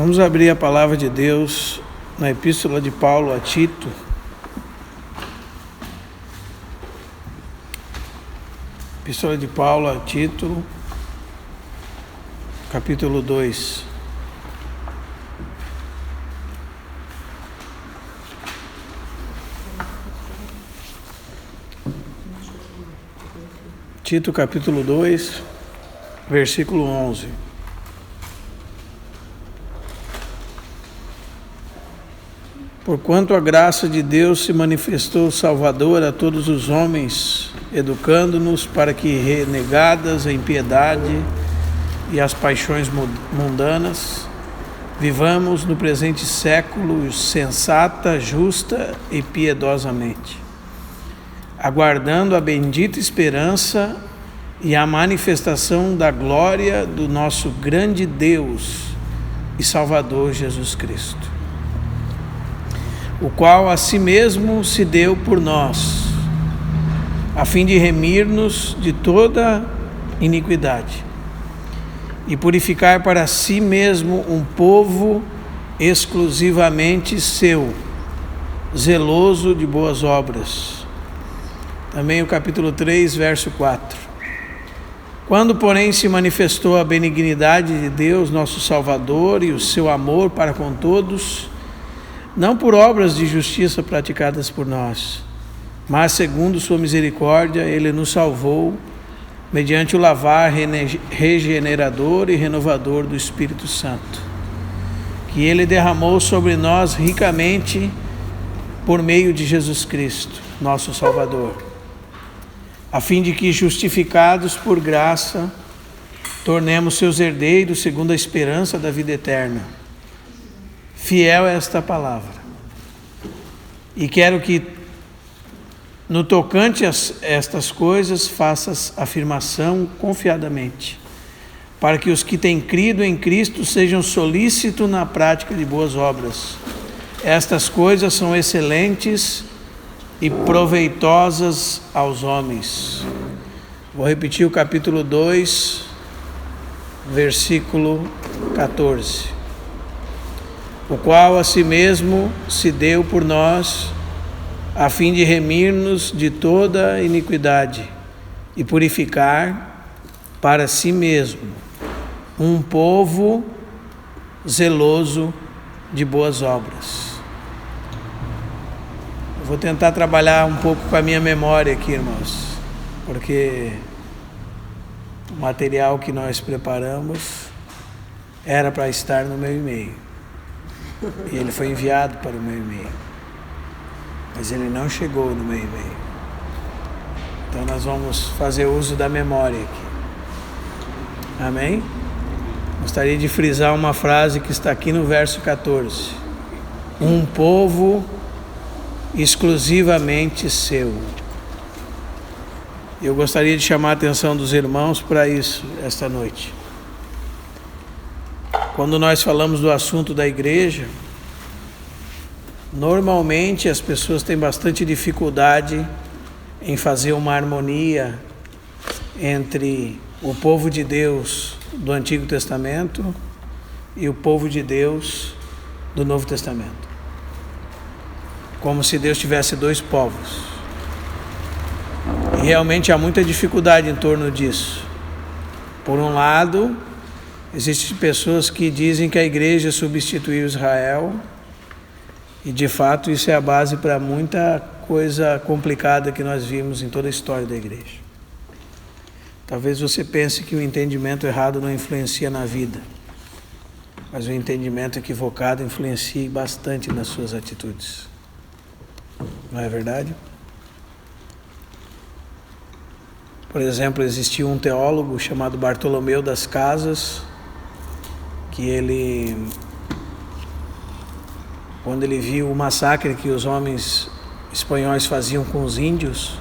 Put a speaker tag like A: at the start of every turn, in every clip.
A: Vamos abrir a palavra de Deus na Epístola de Paulo a Tito. Epístola de Paulo a Tito, capítulo 2. Tito, capítulo 2, versículo 11. Porquanto a graça de Deus se manifestou salvadora a todos os homens, educando-nos para que, renegadas a impiedade e as paixões mundanas, vivamos no presente século sensata, justa e piedosamente, aguardando a bendita esperança e a manifestação da glória do nosso grande Deus e Salvador Jesus Cristo, o qual a si mesmo se deu por nós, a fim de remir-nos de toda iniquidade e purificar para si mesmo um povo exclusivamente seu, zeloso de boas obras. Também o capítulo 3, verso 4. Quando, porém, se manifestou a benignidade de Deus, nosso Salvador, e o seu amor para com todos, não por obras de justiça praticadas por nós, mas segundo sua misericórdia, ele nos salvou, mediante o lavar regenerador e renovador do Espírito Santo, que ele derramou sobre nós ricamente por meio de Jesus Cristo, nosso Salvador, a fim de que, justificados por graça, tornemos seus herdeiros segundo a esperança da vida eterna. Fiel é esta palavra. E quero que, no tocante a estas coisas, faças afirmação confiadamente, para que os que têm crido em Cristo sejam solícitos na prática de boas obras. Estas coisas são excelentes e proveitosas aos homens. Vou repetir o capítulo 2, versículo 14. O qual a si mesmo se deu por nós, a fim de remir-nos de toda iniquidade e purificar para si mesmo um povo zeloso de boas obras. Eu vou tentar trabalhar um pouco com a minha memória aqui, irmãos, porque o material que nós preparamos era para estar no meu e-mail. E ele foi enviado para o meu e-mail, mas ele não chegou no meu e-mail. Então nós vamos fazer uso da memória aqui. Amém? Gostaria de frisar uma frase que está aqui no verso 14. Um povo exclusivamente seu. Eu gostaria de chamar a atenção dos irmãos para isso esta noite. Quando nós falamos do assunto da igreja, normalmente as pessoas têm bastante dificuldade em fazer uma harmonia entre o povo de Deus do Antigo Testamento e o povo de Deus do Novo Testamento. Como se Deus tivesse dois povos. E realmente há muita dificuldade em torno disso. Por um lado, existem pessoas que dizem que a igreja substituiu Israel, e de fato isso é a base para muita coisa complicada que nós vimos em toda a história da igreja. Talvez você pense que o entendimento errado não influencia na vida, mas o entendimento equivocado influencia bastante nas suas atitudes. Não é verdade? Por exemplo, existia um teólogo chamado Bartolomeu das Casas, que ele, quando ele viu o massacre que os homens espanhóis faziam com os índios,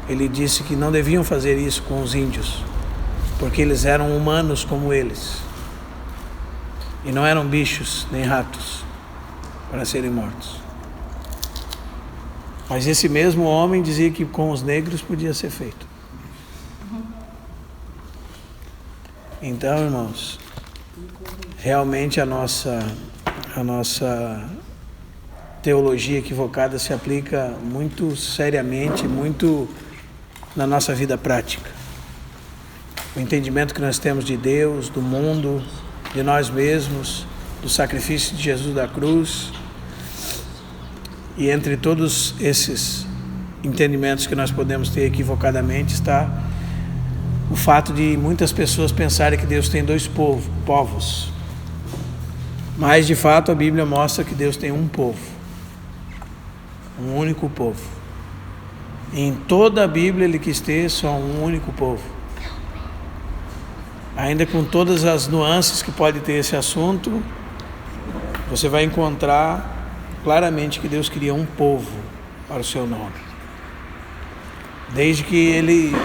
A: ele disse que não deviam fazer isso com os índios, porque eles eram humanos como eles, e não eram bichos nem ratos para serem mortos. Mas esse mesmo homem dizia que com os negros podia ser feito. Então, irmãos, realmente a nossa teologia equivocada se aplica muito seriamente, muito na nossa vida prática. O entendimento que nós temos de Deus, do mundo, de nós mesmos, do sacrifício de Jesus da cruz. E entre todos esses entendimentos que nós podemos ter equivocadamente está o fato de muitas pessoas pensarem que Deus tem dois povos. Mas de fato a Bíblia mostra que Deus tem um povo, um único povo. E em toda a Bíblia ele quis ter só um único povo. Ainda com todas as nuances que pode ter esse assunto, você vai encontrar claramente que Deus queria um povo para o seu nome. Desde que ele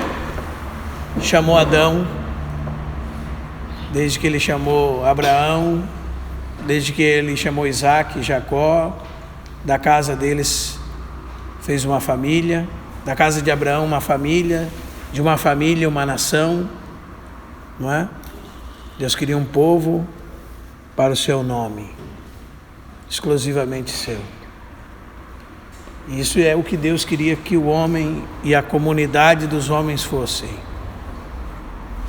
A: chamou Adão, desde que ele chamou Abraão, desde que ele chamou Isaac e Jacó, da casa deles fez uma família, da casa de Abraão uma família, de uma família uma nação, não é? Deus queria um povo para o seu nome, exclusivamente seu. Isso é o que Deus queria que o homem e a comunidade dos homens fossem.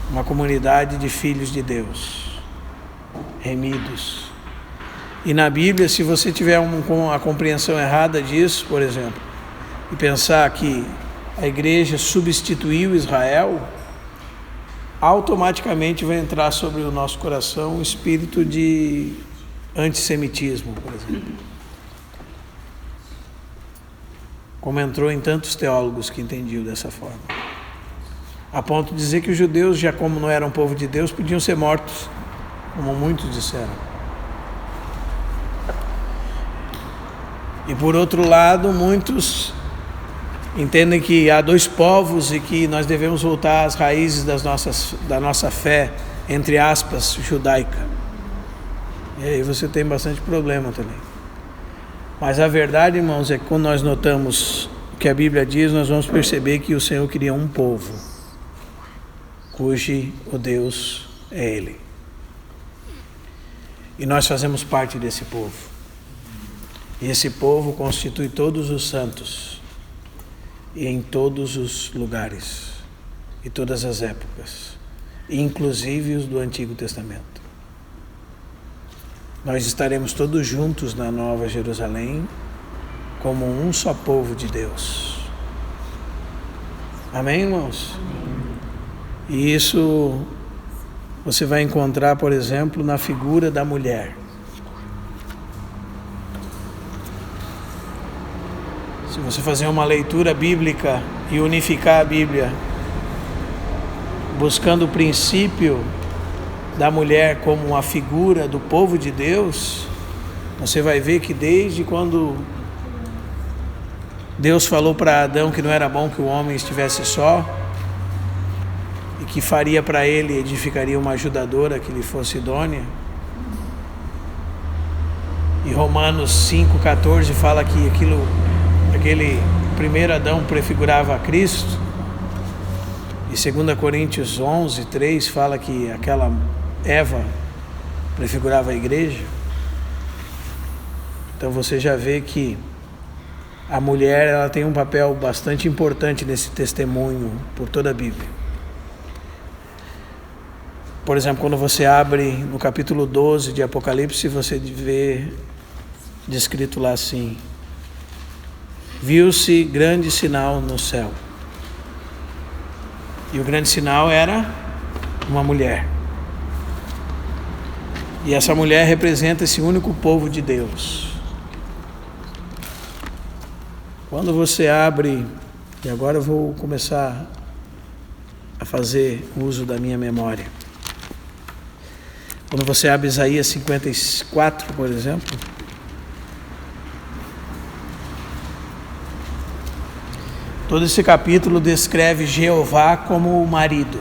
A: Uma comunidade de filhos de Deus, remidos. E na Bíblia, se você tiver a compreensão errada disso, por exemplo, e pensar que a igreja substituiu Israel, automaticamente vai entrar sobre o nosso coração um espírito de antissemitismo, por exemplo. Como entrou em tantos teólogos que entendiam dessa forma. A ponto de dizer que os judeus, já como não eram povo de Deus, podiam ser mortos, como muitos disseram. E por outro lado, muitos entendem que há dois povos e que nós devemos voltar às raízes da nossa fé, entre aspas, judaica. E aí você tem bastante problema também. Mas a verdade, irmãos, é que quando nós notamos o que a Bíblia diz, nós vamos perceber que o Senhor queria um povo, cujo o Deus é Ele. E nós fazemos parte desse povo. E esse povo constitui todos os santos, e em todos os lugares, e todas as épocas, inclusive os do Antigo Testamento. Nós estaremos todos juntos na Nova Jerusalém, como um só povo de Deus. Amém, irmãos? E isso você vai encontrar, por exemplo, na figura da mulher. Se você fazer uma leitura bíblica e unificar a Bíblia, buscando o princípio da mulher como uma figura do povo de Deus, você vai ver que desde quando Deus falou para Adão que não era bom que o homem estivesse só, e que faria para ele, edificaria uma ajudadora que lhe fosse idônea. E Romanos 5,14 fala que aquele primeiro Adão prefigurava a Cristo. E 2 Coríntios 11:3 fala que aquela Eva prefigurava a igreja. Então você já vê que a mulher ela tem um papel bastante importante nesse testemunho por toda a Bíblia. Por exemplo, quando você abre no capítulo 12 de Apocalipse, você vê descrito lá assim: viu-se grande sinal no céu. E o grande sinal era uma mulher. E essa mulher representa esse único povo de Deus. Quando você abre, e agora eu vou começar a fazer uso da minha memória. Quando você abre Isaías 54, por exemplo, todo esse capítulo descreve Jeová como o marido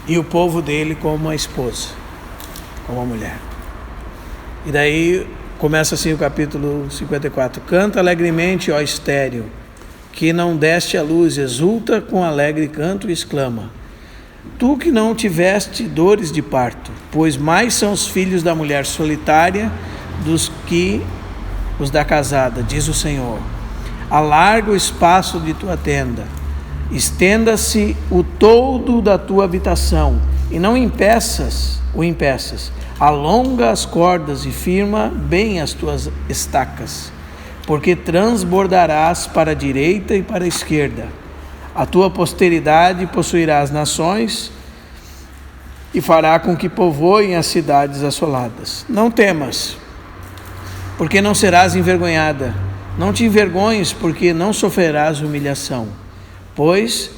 A: e o povo dele como a esposa, como a mulher. E daí começa assim o capítulo 54. Canta alegremente, ó estéril, que não deste a luz, exulta com alegre canto e exclama: Tu que não tiveste dores de parto, pois mais são os filhos da mulher solitária dos que os da casada, diz o Senhor. Alarga o espaço de tua tenda, estenda-se o toldo da tua habitação, e não o impeças. Alonga as cordas e firma bem as tuas estacas, porque transbordarás para a direita e para a esquerda. A tua posteridade possuirá as nações e fará com que povoem as cidades assoladas. Não temas, porque não serás envergonhada. Não te envergonhes, porque não sofrerás humilhação. Pois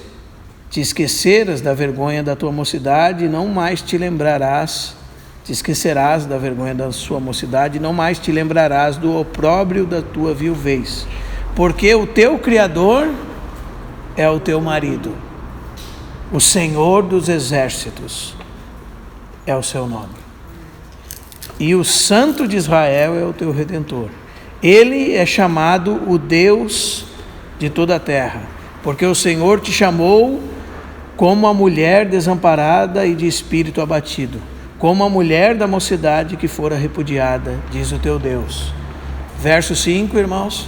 A: te esqueceras da vergonha da tua mocidade, e não mais te lembrarás. Te esquecerás da vergonha da sua mocidade, e não mais te lembrarás do opróbrio da tua viuvez. Porque o teu Criador é o teu marido, o Senhor dos exércitos é o seu nome, e o Santo de Israel é o teu Redentor. Ele é chamado o Deus de toda a terra, porque o Senhor te chamou como a mulher desamparada e de espírito abatido, como a mulher da mocidade que fora repudiada, diz o teu Deus. Verso 5, irmãos.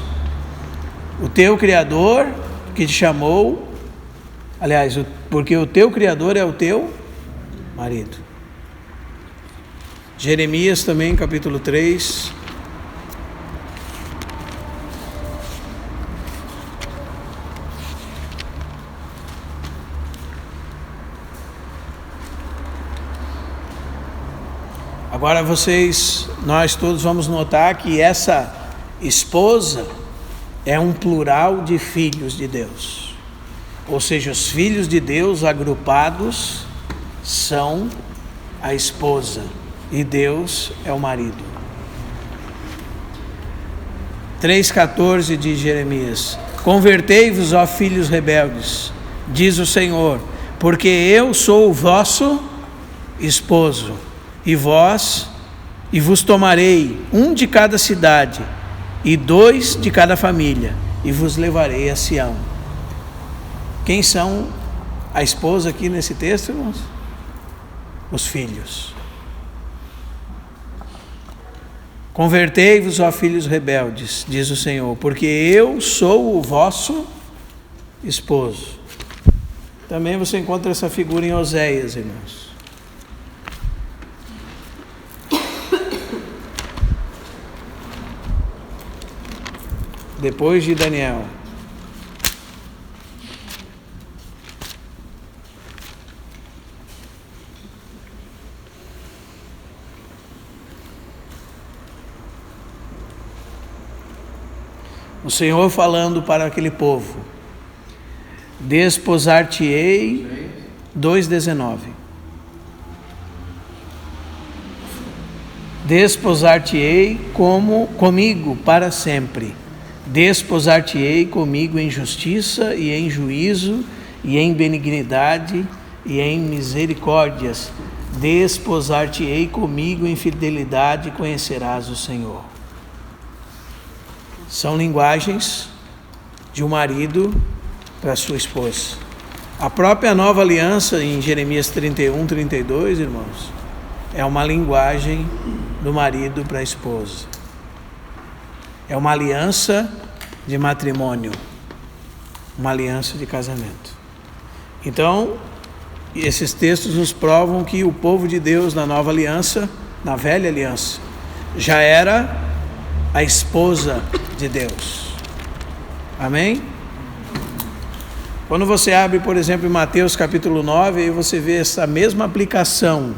A: O teu Criador que te chamou, aliás, porque o teu Criador é o teu marido. Jeremias também, capítulo 3. Agora nós todos vamos notar que essa esposa é um plural de filhos de Deus. Ou seja, os filhos de Deus agrupados são a esposa e Deus é o marido. 3,14 de Jeremias: Convertei-vos, ó filhos rebeldes, diz o Senhor, porque eu sou o vosso esposo, e vos tomarei um de cada cidade e 2 de cada família, e vos levarei a Sião. Quem são a esposa aqui nesse texto, irmãos? Os filhos. Convertei-vos, ó filhos rebeldes, diz o Senhor, porque eu sou o vosso esposo. Também você encontra essa figura em Oséias, irmãos. Depois de Daniel. O Senhor falando para aquele povo: desposar-te-ei, 2,19. Desposar-te-ei comigo para sempre. Desposar-te-ei comigo em justiça e em juízo e em benignidade e em misericórdias. Desposar-te-ei comigo em fidelidade, conhecerás o Senhor. São linguagens de um marido para sua esposa. A própria nova aliança em Jeremias 31, 32, irmãos, é uma linguagem do marido para a esposa. É uma aliança de matrimônio, uma aliança de casamento. Então, esses textos nos provam que o povo de Deus na nova aliança, na velha aliança, já era a esposa de Deus. Amém? Quando você abre, por exemplo, em Mateus capítulo 9, aí você vê essa mesma aplicação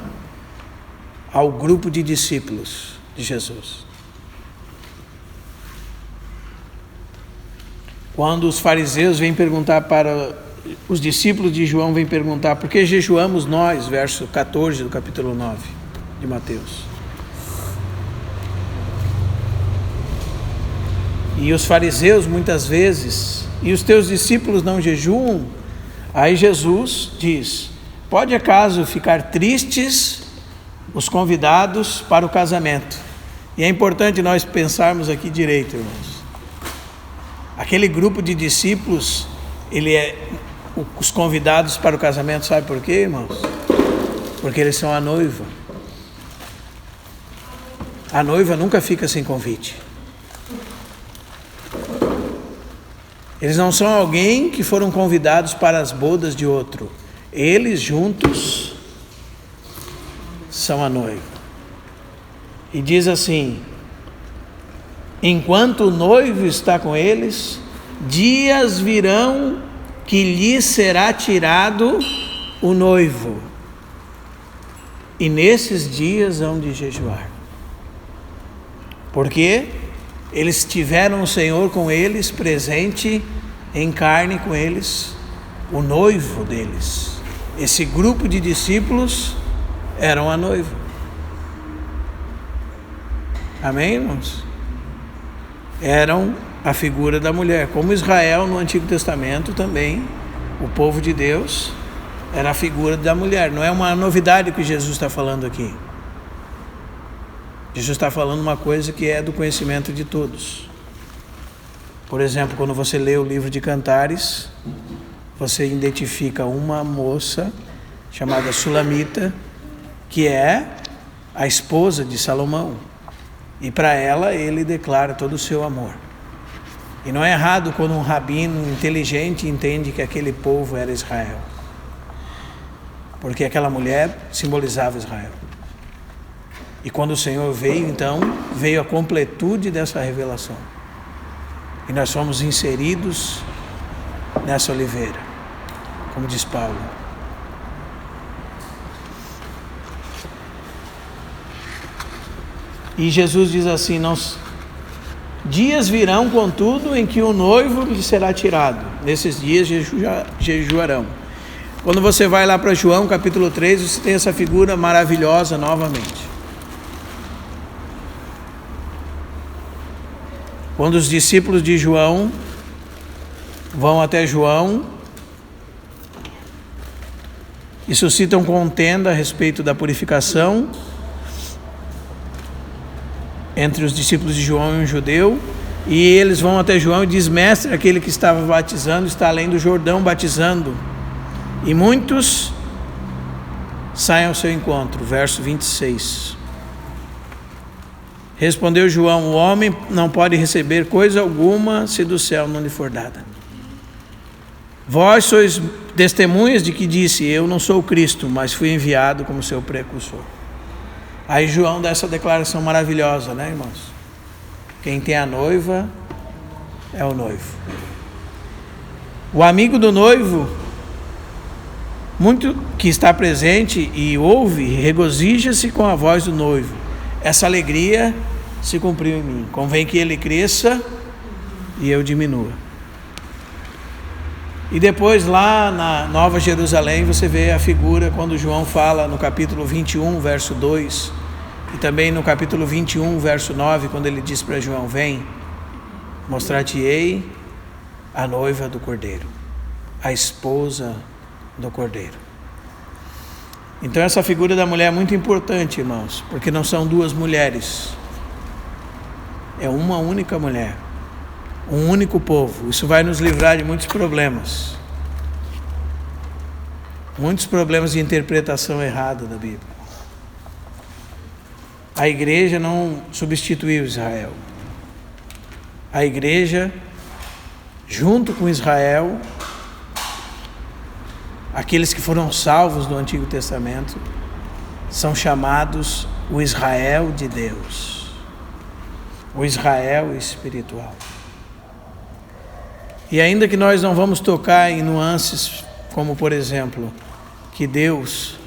A: ao grupo de discípulos de Jesus. Quando os fariseus vêm perguntar para os discípulos de João, vêm perguntar: por que jejuamos nós? Verso 14 do capítulo 9 de Mateus. E os fariseus muitas vezes, e os teus discípulos não jejuam? Aí Jesus diz: pode acaso ficar tristes os convidados para o casamento? E é importante nós pensarmos aqui direito, irmãos. Aquele grupo de discípulos, ele os convidados para o casamento, sabe por quê, irmãos? Porque eles são a noiva. A noiva nunca fica sem convite. Eles não são alguém que foram convidados para as bodas de outro. Eles juntos são a noiva. E diz assim: enquanto o noivo está com eles, dias virão que lhes será tirado o noivo. E nesses dias hão de jejuar. Porque eles tiveram o Senhor com eles, presente em carne com eles, o noivo deles. Esse grupo de discípulos eram a noiva. Amém, irmãos? Eram a figura da mulher. Como Israel no Antigo Testamento também, o povo de Deus era a figura da mulher. Não é uma novidade que Jesus está falando aqui. Jesus está falando uma coisa que é do conhecimento de todos. Por exemplo, quando você lê o livro de Cantares, você identifica uma moça chamada Sulamita, que é a esposa de Salomão. E para ela ele declara todo o seu amor. E não é errado quando um rabino inteligente entende que aquele povo era Israel. Porque aquela mulher simbolizava Israel. E quando o Senhor veio, então, veio a completude dessa revelação. E nós fomos inseridos nessa oliveira, como diz Paulo. E Jesus diz assim: dias virão, contudo, em que o noivo lhe será tirado. Nesses dias jejuarão. Quando você vai lá para João, capítulo 3, você tem essa figura maravilhosa novamente. Quando os discípulos de João vão até João e suscitam contenda a respeito da purificação entre os discípulos de João e um judeu, e eles vão até João e diz: mestre, aquele que estava batizando está além do Jordão batizando, e muitos saem ao seu encontro. Verso 26. Respondeu João: o homem não pode receber coisa alguma se do céu não lhe for dada. Vós sois testemunhas de que disse: eu não sou o Cristo, mas fui enviado como seu precursor. Aí João dá essa declaração maravilhosa, né, irmãos? Quem tem a noiva é o noivo. O amigo do noivo, muito que está presente e ouve, regozija-se com a voz do noivo. Essa alegria se cumpriu em mim. Convém que ele cresça e eu diminua. E depois lá na Nova Jerusalém você vê a figura quando João fala no capítulo 21, verso 2, e também no capítulo 21, verso 9, quando ele diz para João: vem, mostrar-te-ei a noiva do Cordeiro, a esposa do Cordeiro. Então essa figura da mulher é muito importante, irmãos, porque não são duas mulheres, é uma única mulher, um único povo. Isso vai nos livrar de muitos problemas de interpretação errada da Bíblia. A igreja não substituiu Israel. A igreja, junto com Israel, aqueles que foram salvos no Antigo Testamento, são chamados o Israel de Deus, o Israel espiritual. E ainda que nós não vamos tocar em nuances, como por exemplo, que Deus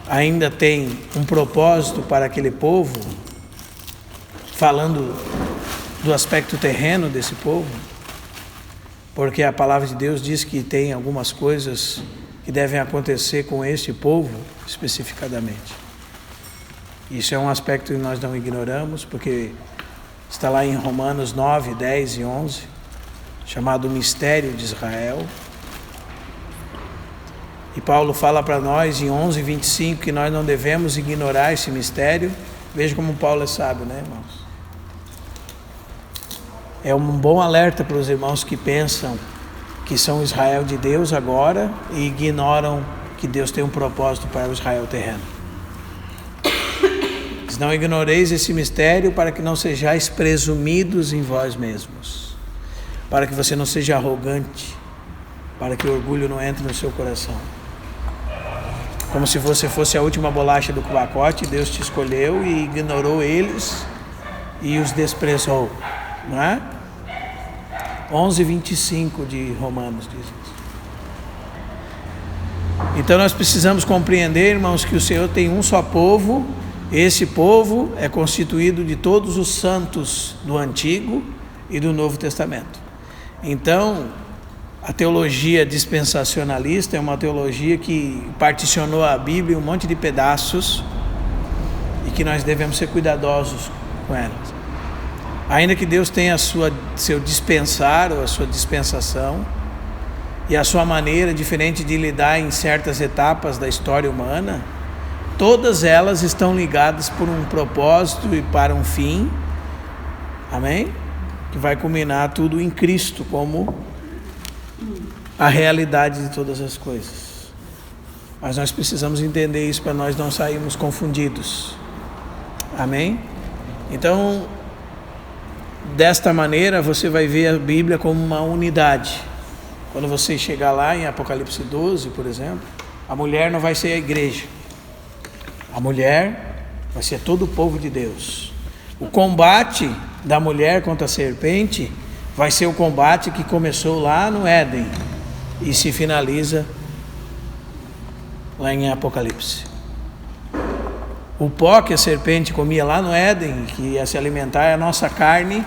A: ainda tem um propósito para aquele povo, falando do aspecto terreno desse povo, porque a palavra de Deus diz que tem algumas coisas que devem acontecer com este povo especificadamente. Isso é um aspecto que nós não ignoramos, porque está lá em Romanos 9, 10 e 11, chamado Mistério de Israel. E Paulo fala para nós em 11, 25 que nós não devemos ignorar esse mistério. Veja como Paulo é sábio, né, irmãos? É um bom alerta para os irmãos que pensam que são o Israel de Deus agora, e ignoram que Deus tem um propósito para o Israel terreno. Não ignoreis esse mistério, para que não sejais presumidos em vós mesmos, para que você não seja arrogante, para que o orgulho não entre no seu coração. Como se você fosse a última bolacha do pacote, Deus te escolheu e ignorou eles e os desprezou, não é? 11:25 de Romanos diz isso. Então nós precisamos compreender, irmãos, que o Senhor tem um só povo. Esse povo é constituído de todos os santos do Antigo e do Novo Testamento. Então, a teologia dispensacionalista é uma teologia que particionou a Bíblia em um monte de pedaços e que nós devemos ser cuidadosos com elas. Ainda que Deus tenha seu dispensar ou a sua dispensação e a sua maneira diferente de lidar em certas etapas da história humana, todas elas estão ligadas por um propósito e para um fim, amém? Que vai culminar tudo em Cristo como a realidade de todas as coisas. Mas nós precisamos entender isso para nós não sairmos confundidos, amém? Então, desta maneira você vai ver a Bíblia como uma unidade. Quando você chegar lá em Apocalipse 12, por exemplo, a mulher não vai ser a igreja. A mulher vai ser todo o povo de Deus. O combate da mulher contra a serpente vai ser o combate que começou lá no Éden e se finaliza lá em Apocalipse. O pó que a serpente comia lá no Éden, que ia se alimentar, é a nossa carne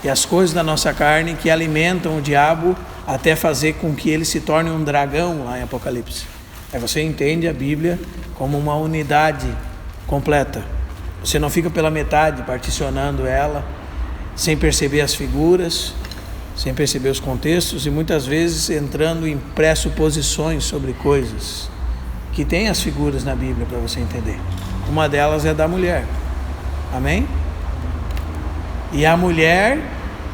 A: e as coisas da nossa carne que alimentam o diabo até fazer com que ele se torne um dragão lá em Apocalipse. Aí você entende a Bíblia como uma unidade completa. Você não fica pela metade particionando ela, sem perceber as figuras, sem perceber os contextos e muitas vezes entrando em pressuposições sobre coisas que tem as figuras na Bíblia para você entender. Uma delas é da mulher, amém? E a mulher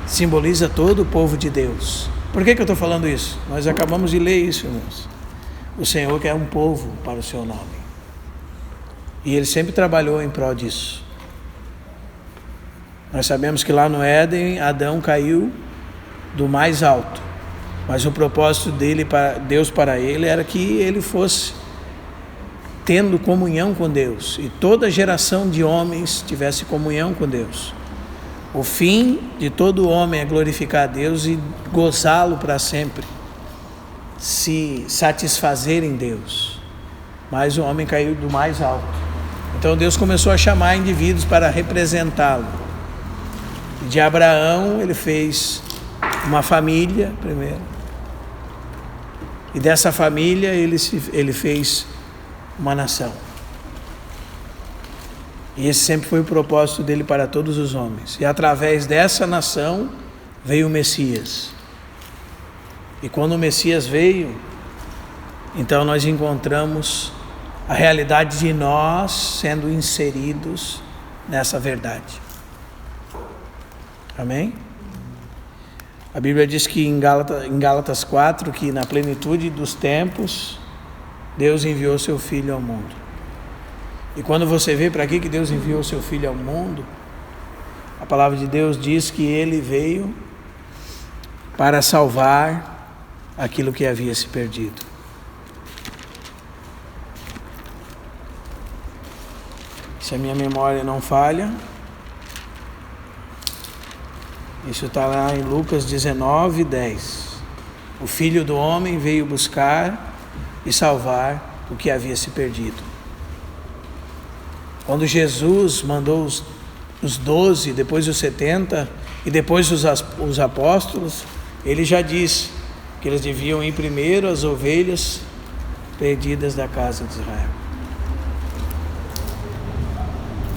A: simboliza todo o povo de Deus. Por que eu estou falando isso? Nós acabamos de ler isso, irmãos. O Senhor quer um povo para o seu nome. E Ele sempre trabalhou em prol disso. Nós sabemos que lá no Éden, Adão caiu do mais alto. Mas o propósito dele, Deus para ele, era que ele fosse tendo comunhão com Deus. E toda geração de homens tivesse comunhão com Deus. O fim de todo homem é glorificar a Deus e gozá-lo para sempre. Se satisfazer em Deus. Mas o homem caiu do mais alto. Então Deus começou a chamar indivíduos para representá-lo. De Abraão ele fez uma família primeiro. E dessa família ele fez uma nação. E esse sempre foi o propósito dele para todos os homens. E através dessa nação veio o Messias. E quando o Messias veio, então nós encontramos a realidade de nós sendo inseridos nessa verdade. Amém? A Bíblia diz que em Gálatas 4, que na plenitude dos tempos, Deus enviou seu Filho ao mundo. E quando você vê para que Deus enviou seu Filho ao mundo, a palavra de Deus diz que Ele veio para salvar aquilo que havia se perdido. Se a minha memória não falha, isso está lá em Lucas 19:10. O Filho do Homem veio buscar e salvar o que havia se perdido. Quando Jesus mandou os 12, depois os 70 e depois os apóstolos, Ele já disse que eles deviam ir primeiro às ovelhas perdidas da casa de Israel.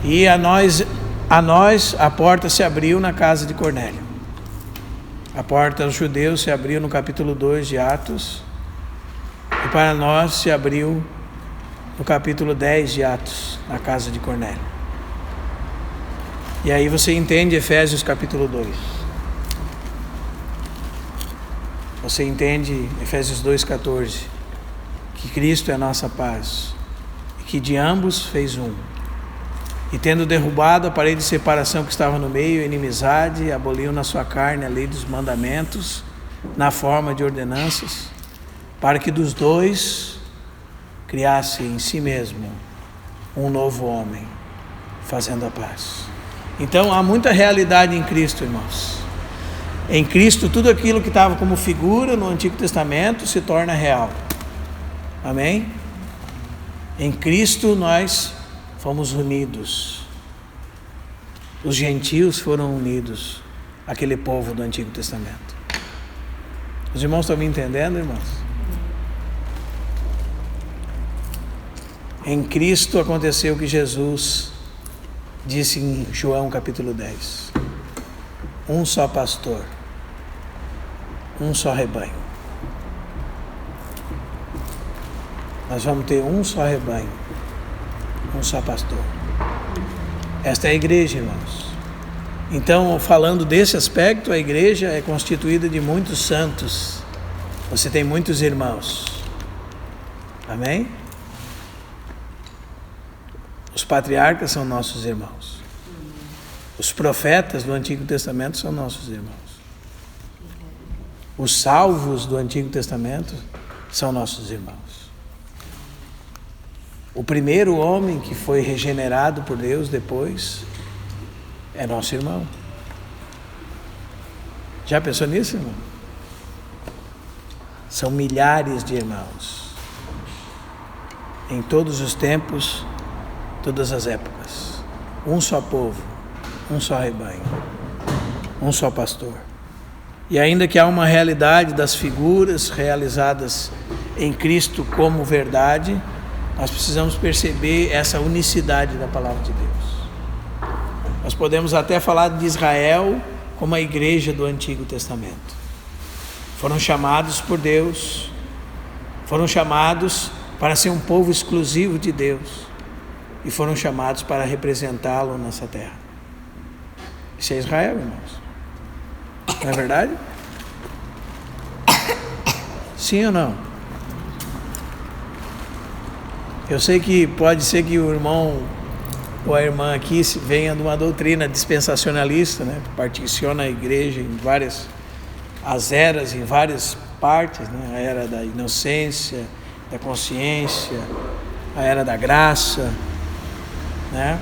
A: E a nós a porta se abriu na casa de Cornélio. A porta aos judeus se abriu no capítulo 2 de Atos. E para nós se abriu no capítulo 10 de Atos, na casa de Cornélio. E aí você entende Efésios capítulo 2. você entende, Efésios 2,14, que Cristo é a nossa paz, e que de ambos fez um. E tendo derrubado a parede de separação que estava no meio, a inimizade, aboliu na sua carne a lei dos mandamentos, na forma de ordenanças, para que dos dois criasse em si mesmo um novo homem, fazendo a paz. Então há muita realidade em Cristo, irmãos. Em Cristo, tudo aquilo que estava como figura no Antigo Testamento se torna real. Amém? Em Cristo nós fomos unidos. Os gentios foram unidos àquele povo do Antigo Testamento. Os irmãos estão me entendendo, irmãos? Em Cristo aconteceu o que Jesus disse em João capítulo 10. Um só pastor, um só rebanho. Nós vamos ter um só rebanho, um só pastor. Esta é a igreja, irmãos. Então, falando desse aspecto, a igreja é constituída de muitos santos. Você tem muitos irmãos. Amém? Os patriarcas são nossos irmãos. Os profetas do Antigo Testamento são nossos irmãos. Os salvos do Antigo Testamento são nossos irmãos. O primeiro homem que foi regenerado por Deus depois é nosso irmão. Já pensou nisso, irmão? São milhares de irmãos. Em todos os tempos, todas as épocas. Um só povo, um só rebanho, um só pastor. E ainda que há uma realidade das figuras realizadas em Cristo como verdade, nós precisamos perceber essa unicidade da palavra de Deus. Nós podemos até falar de Israel como a igreja do Antigo Testamento. Foram chamados por Deus, foram chamados para ser um povo exclusivo de Deus e foram chamados para representá-lo nessa terra. Isso é Israel, irmãos. Não é verdade? Sim ou não? Eu sei que pode ser que o irmão ou a irmã aqui venha de uma doutrina dispensacionalista, né? Particiona a igreja em várias as eras, em várias partes, né? A era da inocência, da consciência, a era da graça, né?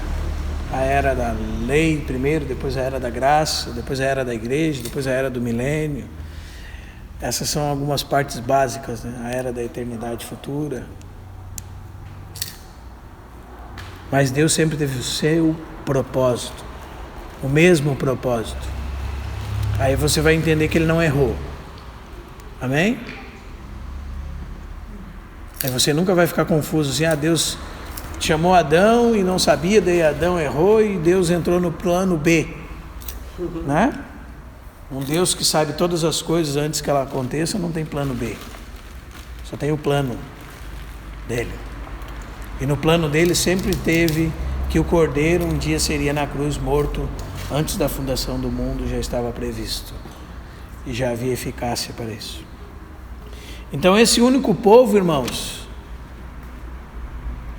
A: A era da lei primeiro, depois a era da graça, depois a era da igreja, depois a era do milênio. Essas são algumas partes básicas, né? A era da eternidade futura. Mas Deus sempre teve o seu propósito, o mesmo propósito. Aí você vai entender que Ele não errou. Amém? Aí você nunca vai ficar confuso assim, Deus chamou Adão e não sabia, daí Adão errou e Deus entrou no plano B. Né? Um Deus que sabe todas as coisas antes que ela aconteça, não tem plano B. Só tem o plano dele. E no plano dele sempre teve que o Cordeiro um dia seria na cruz morto, antes da fundação do mundo já estava previsto. E já havia eficácia para isso. Então esse único povo, irmãos,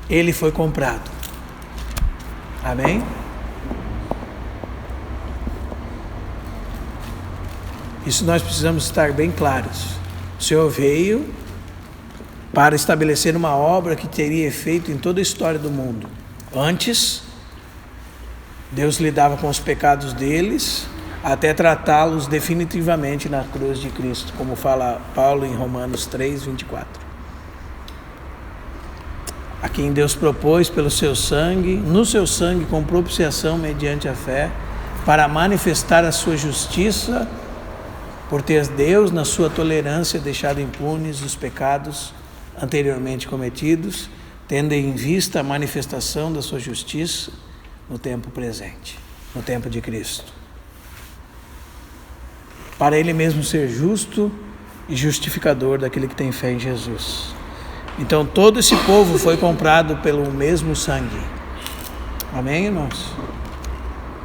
A: ele foi comprado. Amém? Isso nós precisamos estar bem claros. O Senhor veio para estabelecer uma obra que teria efeito em toda a história do mundo. Antes, Deus lidava com os pecados deles, até tratá-los definitivamente na cruz de Cristo, como fala Paulo em Romanos 3, 24. A quem Deus propôs pelo seu sangue, no seu sangue com propiciação mediante a fé, para manifestar a sua justiça, por ter Deus, na sua tolerância, deixado impunes os pecados anteriormente cometidos, tendo em vista a manifestação da sua justiça no tempo presente, no tempo de Cristo. Para Ele mesmo ser justo e justificador daquele que tem fé em Jesus. Então todo esse povo foi comprado pelo mesmo sangue. Amém, irmãos?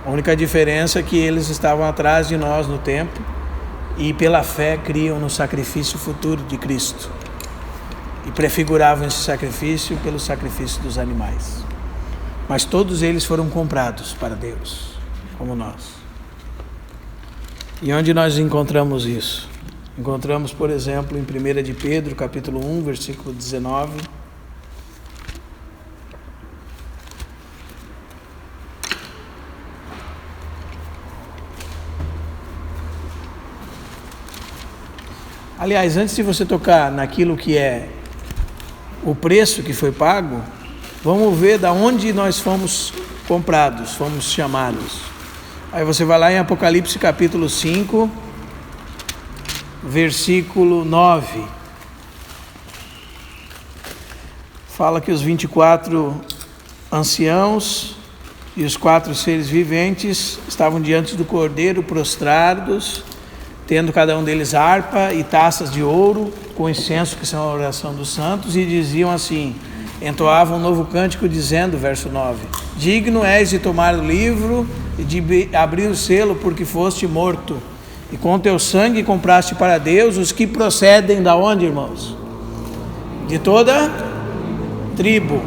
A: A única diferença é que eles estavam atrás de nós no tempo e pela fé criam no sacrifício futuro de Cristo e prefiguravam esse sacrifício pelo sacrifício dos animais. Mas todos eles foram comprados para Deus, como nós. E onde nós encontramos isso? Encontramos, por exemplo, em 1 de Pedro, capítulo 1, versículo 19. Aliás, antes de você tocar naquilo que é o preço que foi pago, vamos ver da onde nós fomos comprados, fomos chamados. Aí você vai lá em Apocalipse capítulo 5, versículo 9. Fala que os 24 anciãos e os 4 seres viventes estavam diante do Cordeiro prostrados, tendo cada um deles harpa e taças de ouro, com incenso, que são a oração dos santos, e diziam assim, entoavam um novo cântico dizendo, verso 9, digno és de tomar o livro e de abrir o selo, porque foste morto, e com teu sangue compraste para Deus os que procedem da onde, irmãos? De toda tribo.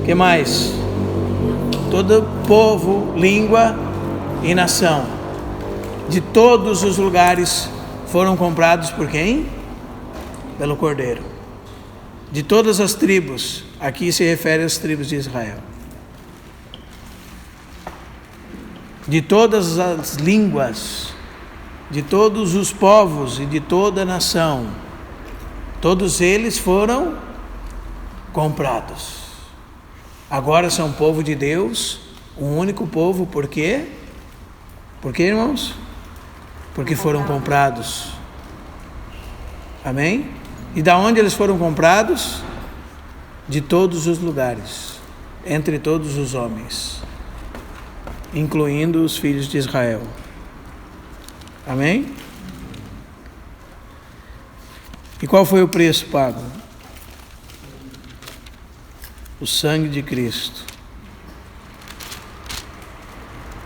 A: Que mais? Todo povo, língua e nação. De todos os lugares foram comprados por quem? Pelo Cordeiro. De todas as tribos, aqui se refere às tribos de Israel. De todas as línguas, de todos os povos e de toda a nação, todos eles foram comprados. Agora são povo de Deus, um único povo, por quê? Por quê, irmãos? Porque foram comprados. Amém? E da onde eles foram comprados? De todos os lugares, entre todos os homens, incluindo os filhos de Israel. Amém? E qual foi o preço pago? O sangue de Cristo.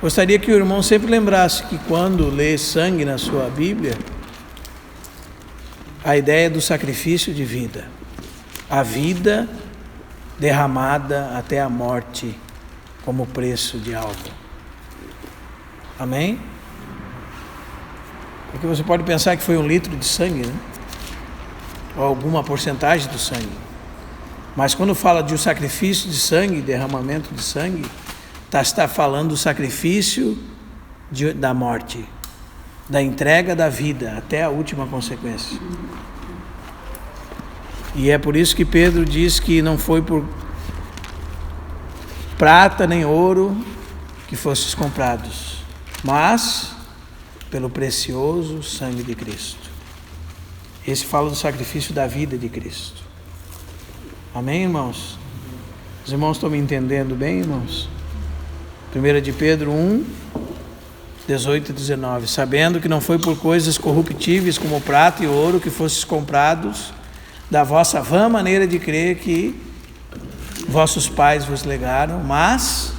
A: Gostaria que o irmão sempre lembrasse que quando lê sangue na sua Bíblia, a ideia do sacrifício de vida, a vida derramada até a morte como preço de algo. Amém? Porque você pode pensar que foi 1 litro de sangue, né? Ou alguma porcentagem do sangue. Mas quando fala de um sacrifício de sangue, derramamento de sangue, está falando do sacrifício da morte, da entrega da vida até a última consequência. E é por isso que Pedro diz que não foi por prata nem ouro que fostes comprados, mas pelo precioso sangue de Cristo. Esse fala do sacrifício da vida de Cristo. Amém, irmãos? Os irmãos estão me entendendo bem, irmãos? 1 de Pedro 1, 18 e 19. Sabendo que não foi por coisas corruptíveis como prata e ouro que fostes comprados da vossa vã maneira de crer que vossos pais vos legaram, mas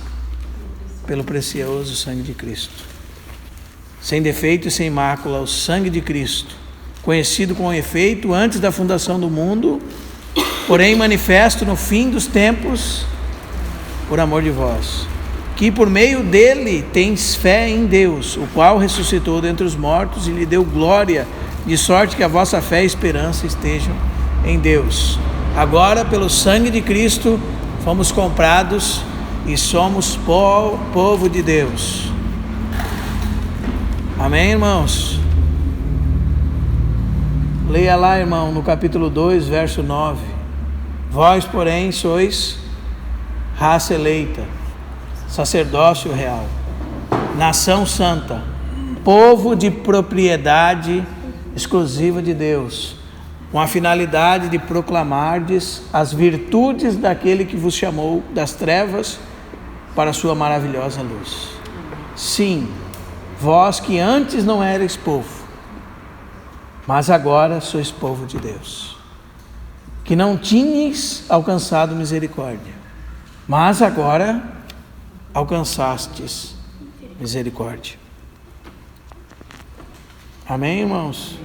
A: pelo precioso sangue de Cristo, sem defeito e sem mácula, o sangue de Cristo, conhecido com efeito antes da fundação do mundo, porém manifesto no fim dos tempos, por amor de vós, que por meio dele tens fé em Deus, o qual ressuscitou dentre os mortos e lhe deu glória, de sorte que a vossa fé e esperança estejam em Deus. Agora, pelo sangue de Cristo, fomos comprados e somos povo de Deus. Amém, irmãos? Leia lá, irmão, no capítulo 2, verso 9. Vós, porém, sois raça eleita, sacerdócio real, nação santa, povo de propriedade exclusiva de Deus, com a finalidade de proclamardes as virtudes daquele que vos chamou das trevas para a sua maravilhosa luz. Sim, vós que antes não erais povo, mas agora sois povo de Deus, que não tinhas alcançado misericórdia, mas agora alcançastes misericórdia. Amém, irmãos?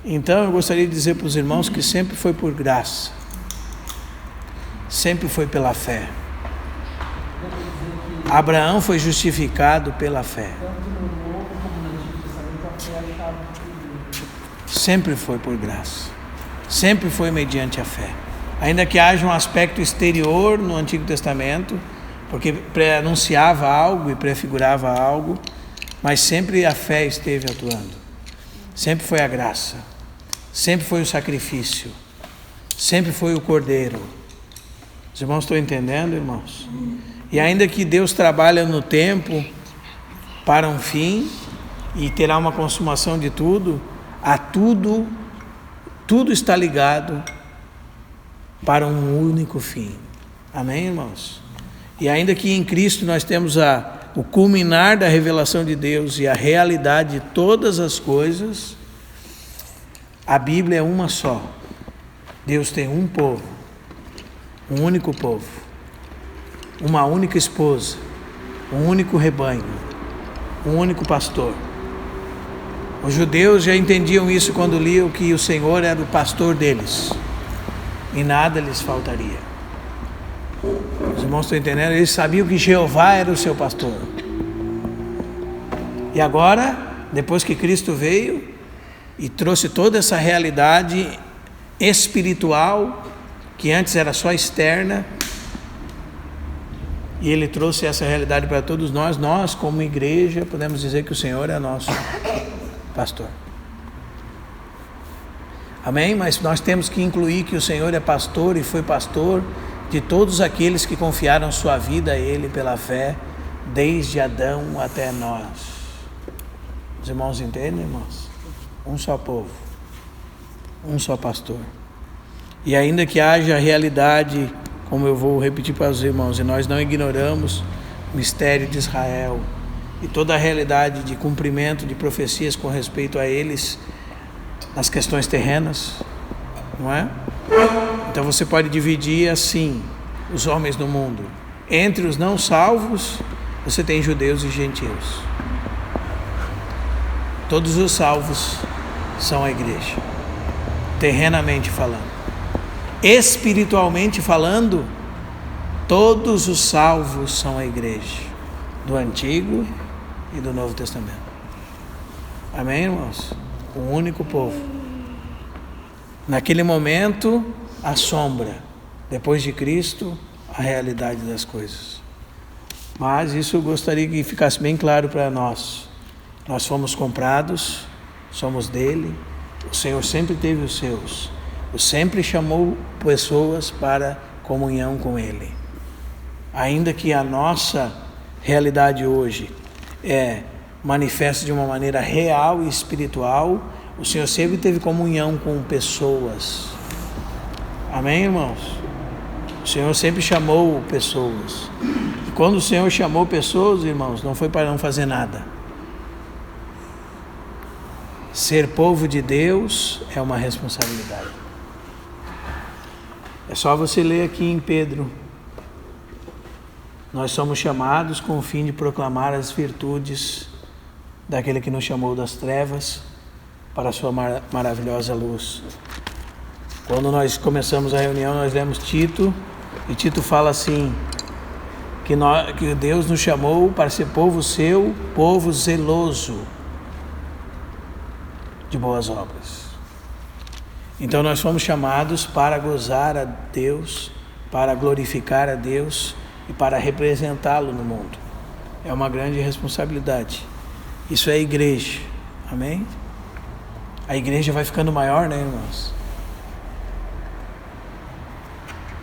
A: Então eu gostaria de dizer para os irmãos que sempre foi por graça, sempre foi pela fé. Abraão foi justificado pela fé. Sempre foi por graça, sempre foi mediante a fé. Ainda que haja um aspecto exterior no Antigo Testamento, porque pré-anunciava algo e prefigurava algo, mas sempre a fé esteve atuando. Sempre foi a graça, sempre foi o sacrifício, sempre foi o cordeiro. Os irmãos estão entendendo, irmãos? E ainda que Deus trabalha no tempo para um fim e terá uma consumação de tudo, tudo está ligado para um único fim. Amém, irmãos? E ainda que em Cristo nós temos o culminar da revelação de Deus e a realidade de todas as coisas, a Bíblia é uma só. Deus tem um povo, um único povo, uma única esposa, um único rebanho, um único pastor. Os judeus já entendiam isso quando liam que o Senhor era o pastor deles e nada lhes faltaria. Os irmãos estão entendendo? Eles sabiam que Jeová era o seu pastor. E agora, depois que Cristo veio e trouxe toda essa realidade espiritual, que antes era só externa, e Ele trouxe essa realidade para todos nós como igreja, podemos dizer que o Senhor é nosso pastor. Amém? Mas nós temos que incluir que o Senhor é pastor e foi pastor de todos aqueles que confiaram sua vida a Ele pela fé, desde Adão até nós. Os irmãos entendem, irmãos? Um só povo, um só pastor. E ainda que haja realidade, como eu vou repetir para os irmãos, e nós não ignoramos o mistério de Israel e toda a realidade de cumprimento de profecias com respeito a eles nas questões terrenas, não é? Então você pode dividir assim os homens no mundo. Entre os não salvos, você tem judeus e gentios. Todos os salvos são a igreja, terrenamente falando. Espiritualmente falando, todos os salvos são a igreja, do Antigo e do Novo Testamento. Amém, irmãos? Um único povo. Naquele momento, a sombra. Depois de Cristo, a realidade das coisas. Mas isso eu gostaria que ficasse bem claro para nós. Nós fomos comprados, somos dele. O Senhor sempre teve os seus. O sempre chamou pessoas para comunhão com Ele. Ainda que a nossa realidade hoje manifesta de uma maneira real e espiritual, o Senhor sempre teve comunhão com pessoas. Amém, irmãos? O Senhor sempre chamou pessoas. E quando o Senhor chamou pessoas, irmãos, não foi para não fazer nada. Ser povo de Deus é uma responsabilidade. É só você ler aqui em Pedro. Nós somos chamados com o fim de proclamar as virtudes daquele que nos chamou das trevas para a sua maravilhosa luz. Quando nós começamos a reunião, nós lemos Tito, e Tito fala assim, que Deus nos chamou para ser povo seu, povo zeloso de boas obras. Então nós fomos chamados para gozar a Deus, para glorificar a Deus e para representá-lo no mundo. É uma grande responsabilidade. Isso é a igreja. Amém? A igreja vai ficando maior, né, irmãos?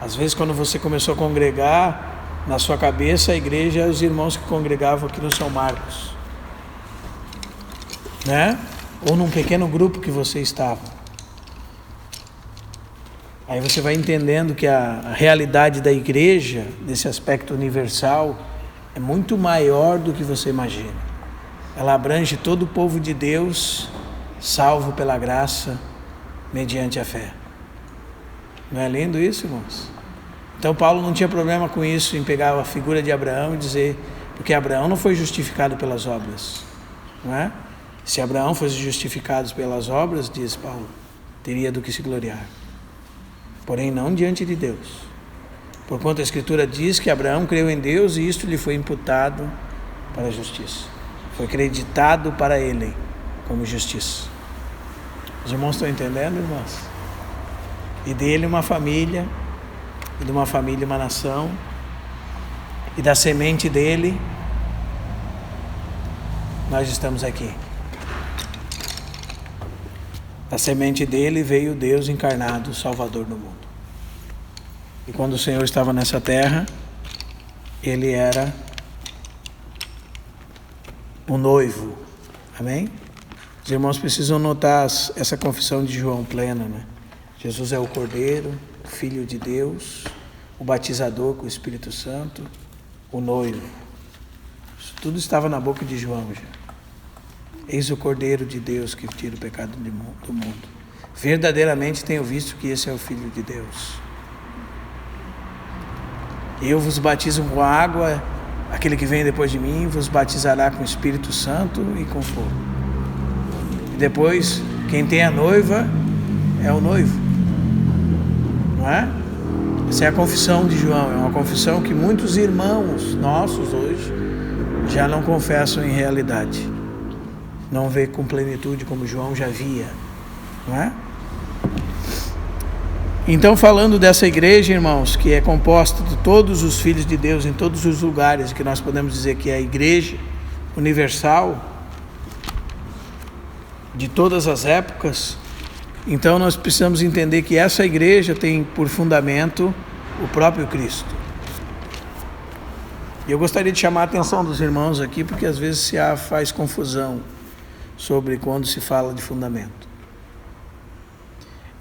A: Às vezes, quando você começou a congregar, na sua cabeça a igreja é os irmãos que congregavam aqui no São Marcos, né? Ou num pequeno grupo que você estava. Aí você vai entendendo que a realidade da igreja, nesse aspecto universal, é muito maior do que você imagina. Ela abrange todo o povo de Deus, salvo pela graça, mediante a fé. Não é lindo isso, irmãos? Então Paulo não tinha problema com isso, em pegar a figura de Abraão e dizer, porque Abraão não foi justificado pelas obras, não é? Se Abraão fosse justificado pelas obras, diz Paulo, teria do que se gloriar. Porém, não diante de Deus. Porquanto a Escritura diz que Abraão creu em Deus e isto lhe foi imputado para a justiça. Foi acreditado para ele como justiça. Os irmãos estão entendendo, irmãos? E dele uma família, e de uma família uma nação, e da semente dele, nós estamos aqui. Da semente dele veio Deus encarnado, Salvador do mundo. E quando o Senhor estava nessa terra, ele era o noivo. Amém? Os irmãos precisam notar essa confissão de João plena, né? Jesus é o Cordeiro, o Filho de Deus, o batizador com o Espírito Santo, o noivo. Isso tudo estava na boca de João já. Eis o Cordeiro de Deus que tira o pecado do mundo. Verdadeiramente tenho visto que esse é o Filho de Deus. Eu vos batizo com água, aquele que vem depois de mim vos batizará com o Espírito Santo e com fogo. E depois, quem tem a noiva é o noivo. Não é? Essa é a confissão de João. É uma confissão que muitos irmãos nossos hoje já não confessam em realidade. Não vê com plenitude como João já via. Não é? Então, falando dessa igreja, irmãos, que é composta de todos os filhos de Deus em todos os lugares, que nós podemos dizer que é a igreja universal de todas as épocas, então nós precisamos entender que essa igreja tem por fundamento o próprio Cristo. E eu gostaria de chamar a atenção dos irmãos aqui, porque às vezes se faz confusão sobre quando se fala de fundamento.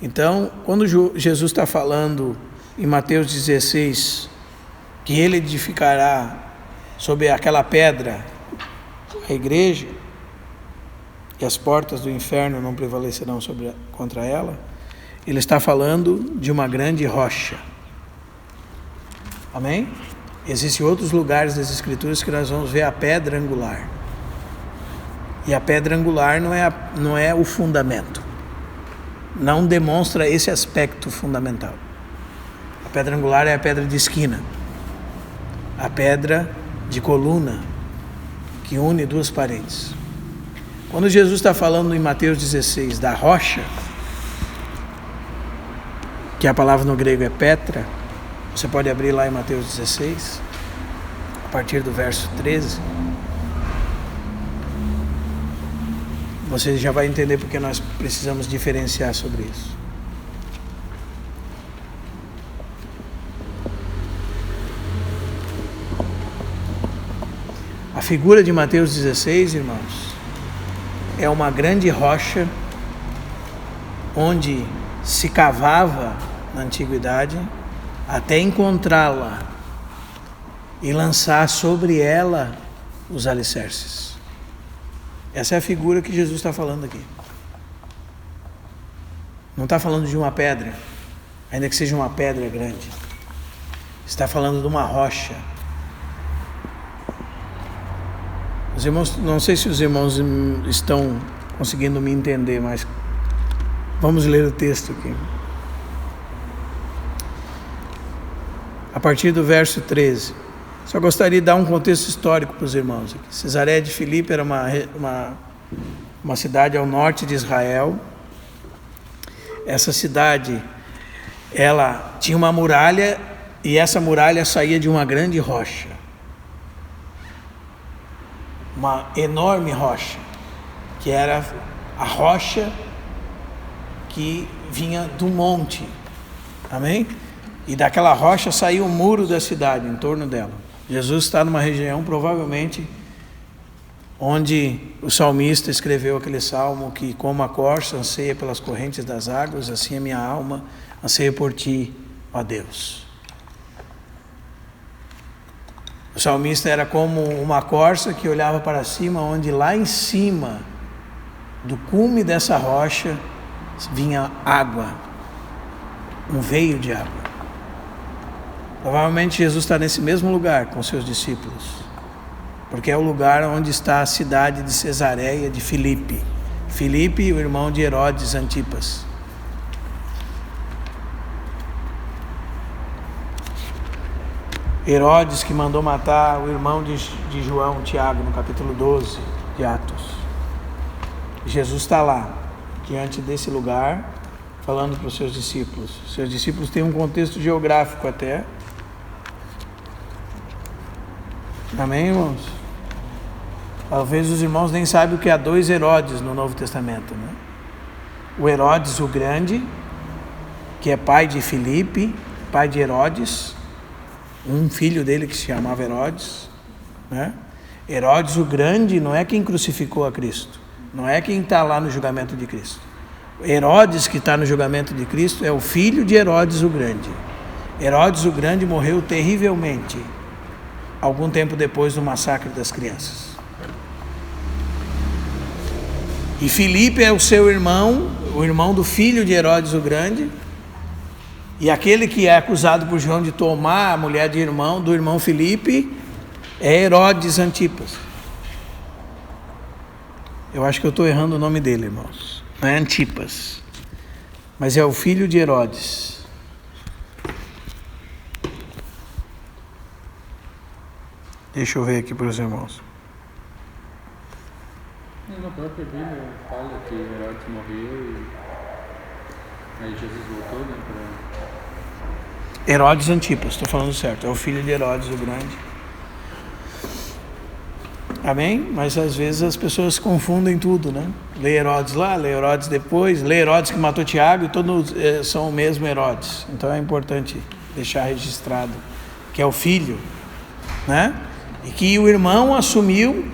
A: Então, quando Jesus está falando em Mateus 16, que ele edificará sobre aquela pedra a igreja, e as portas do inferno não prevalecerão contra ela, ele está falando de uma grande rocha. Amém? Existem outros lugares das Escrituras que nós vamos ver a pedra angular. E a pedra angular não é o fundamento. Não demonstra esse aspecto fundamental. A pedra angular é a pedra de esquina, a pedra de coluna que une duas paredes. Quando Jesus está falando em Mateus 16 da rocha, que a palavra no grego é Petra, você pode abrir lá em Mateus 16, a partir do verso 13. Você já vai entender porque nós precisamos diferenciar sobre isso. A figura de Mateus 16, irmãos, é uma grande rocha onde se cavava na antiguidade até encontrá-la e lançar sobre ela os alicerces. Essa é a figura que Jesus está falando aqui. Não está falando de uma pedra, ainda que seja uma pedra grande. Está falando de uma rocha. Os irmãos, não sei se os irmãos estão conseguindo me entender, mas vamos ler o texto aqui. A partir do verso 13. Só gostaria de dar um contexto histórico para os irmãos aqui. Cesareia de Filipe era uma cidade ao norte de Israel. Essa cidade, ela tinha uma muralha e essa muralha saía de uma grande rocha. Uma enorme rocha, que era a rocha que vinha do monte. Amém? E daquela rocha saiu o muro da cidade em torno dela. Jesus está numa região, provavelmente, onde o salmista escreveu aquele salmo que, como a corça anseia pelas correntes das águas, assim a minha alma anseia por ti, ó Deus. O salmista era como uma corça que olhava para cima, onde lá em cima do cume dessa rocha vinha água, um veio de água. Provavelmente Jesus está nesse mesmo lugar com seus discípulos. porque é o lugar onde está a cidade de Cesareia de Filipe. Filipe, o irmão de Herodes Antipas. Herodes que mandou matar o irmão de João, Tiago, no capítulo 12 de Atos. Jesus está lá, diante desse lugar, falando para os seus discípulos. Seus discípulos têm um contexto geográfico até. Amém, irmãos? Talvez os irmãos nem saibam o que há 2 Herodes no Novo Testamento, né? O Herodes o Grande, que é pai de Filipe, pai de Herodes, um filho dele que se chamava Herodes, né? Herodes o Grande não é quem crucificou a Cristo, não é quem está lá no julgamento de Cristo. Herodes que está no julgamento de Cristo é o filho de Herodes o Grande. Herodes o Grande morreu terrivelmente algum tempo depois do massacre das crianças. E Filipe é o seu irmão, o irmão do filho de Herodes o Grande, e aquele que é acusado por João de tomar a mulher do irmão Filipe é Herodes Antipas. Eu acho que eu estou errando o nome dele, irmãos. Não é Antipas, mas é o filho de Herodes. Deixa eu ver aqui para os irmãos.
B: Na própria Bíblia fala que Herodes morreu e aí Jesus voltou, né, para...
A: Herodes Antipas, estou falando certo, é o filho de Herodes o Grande. Amém? Mas às vezes as pessoas confundem tudo, né? Lê Herodes lá, lê Herodes depois, lê Herodes que matou Tiago e todos são o mesmo Herodes. Então é importante deixar registrado que é o filho, né? E que o irmão assumiu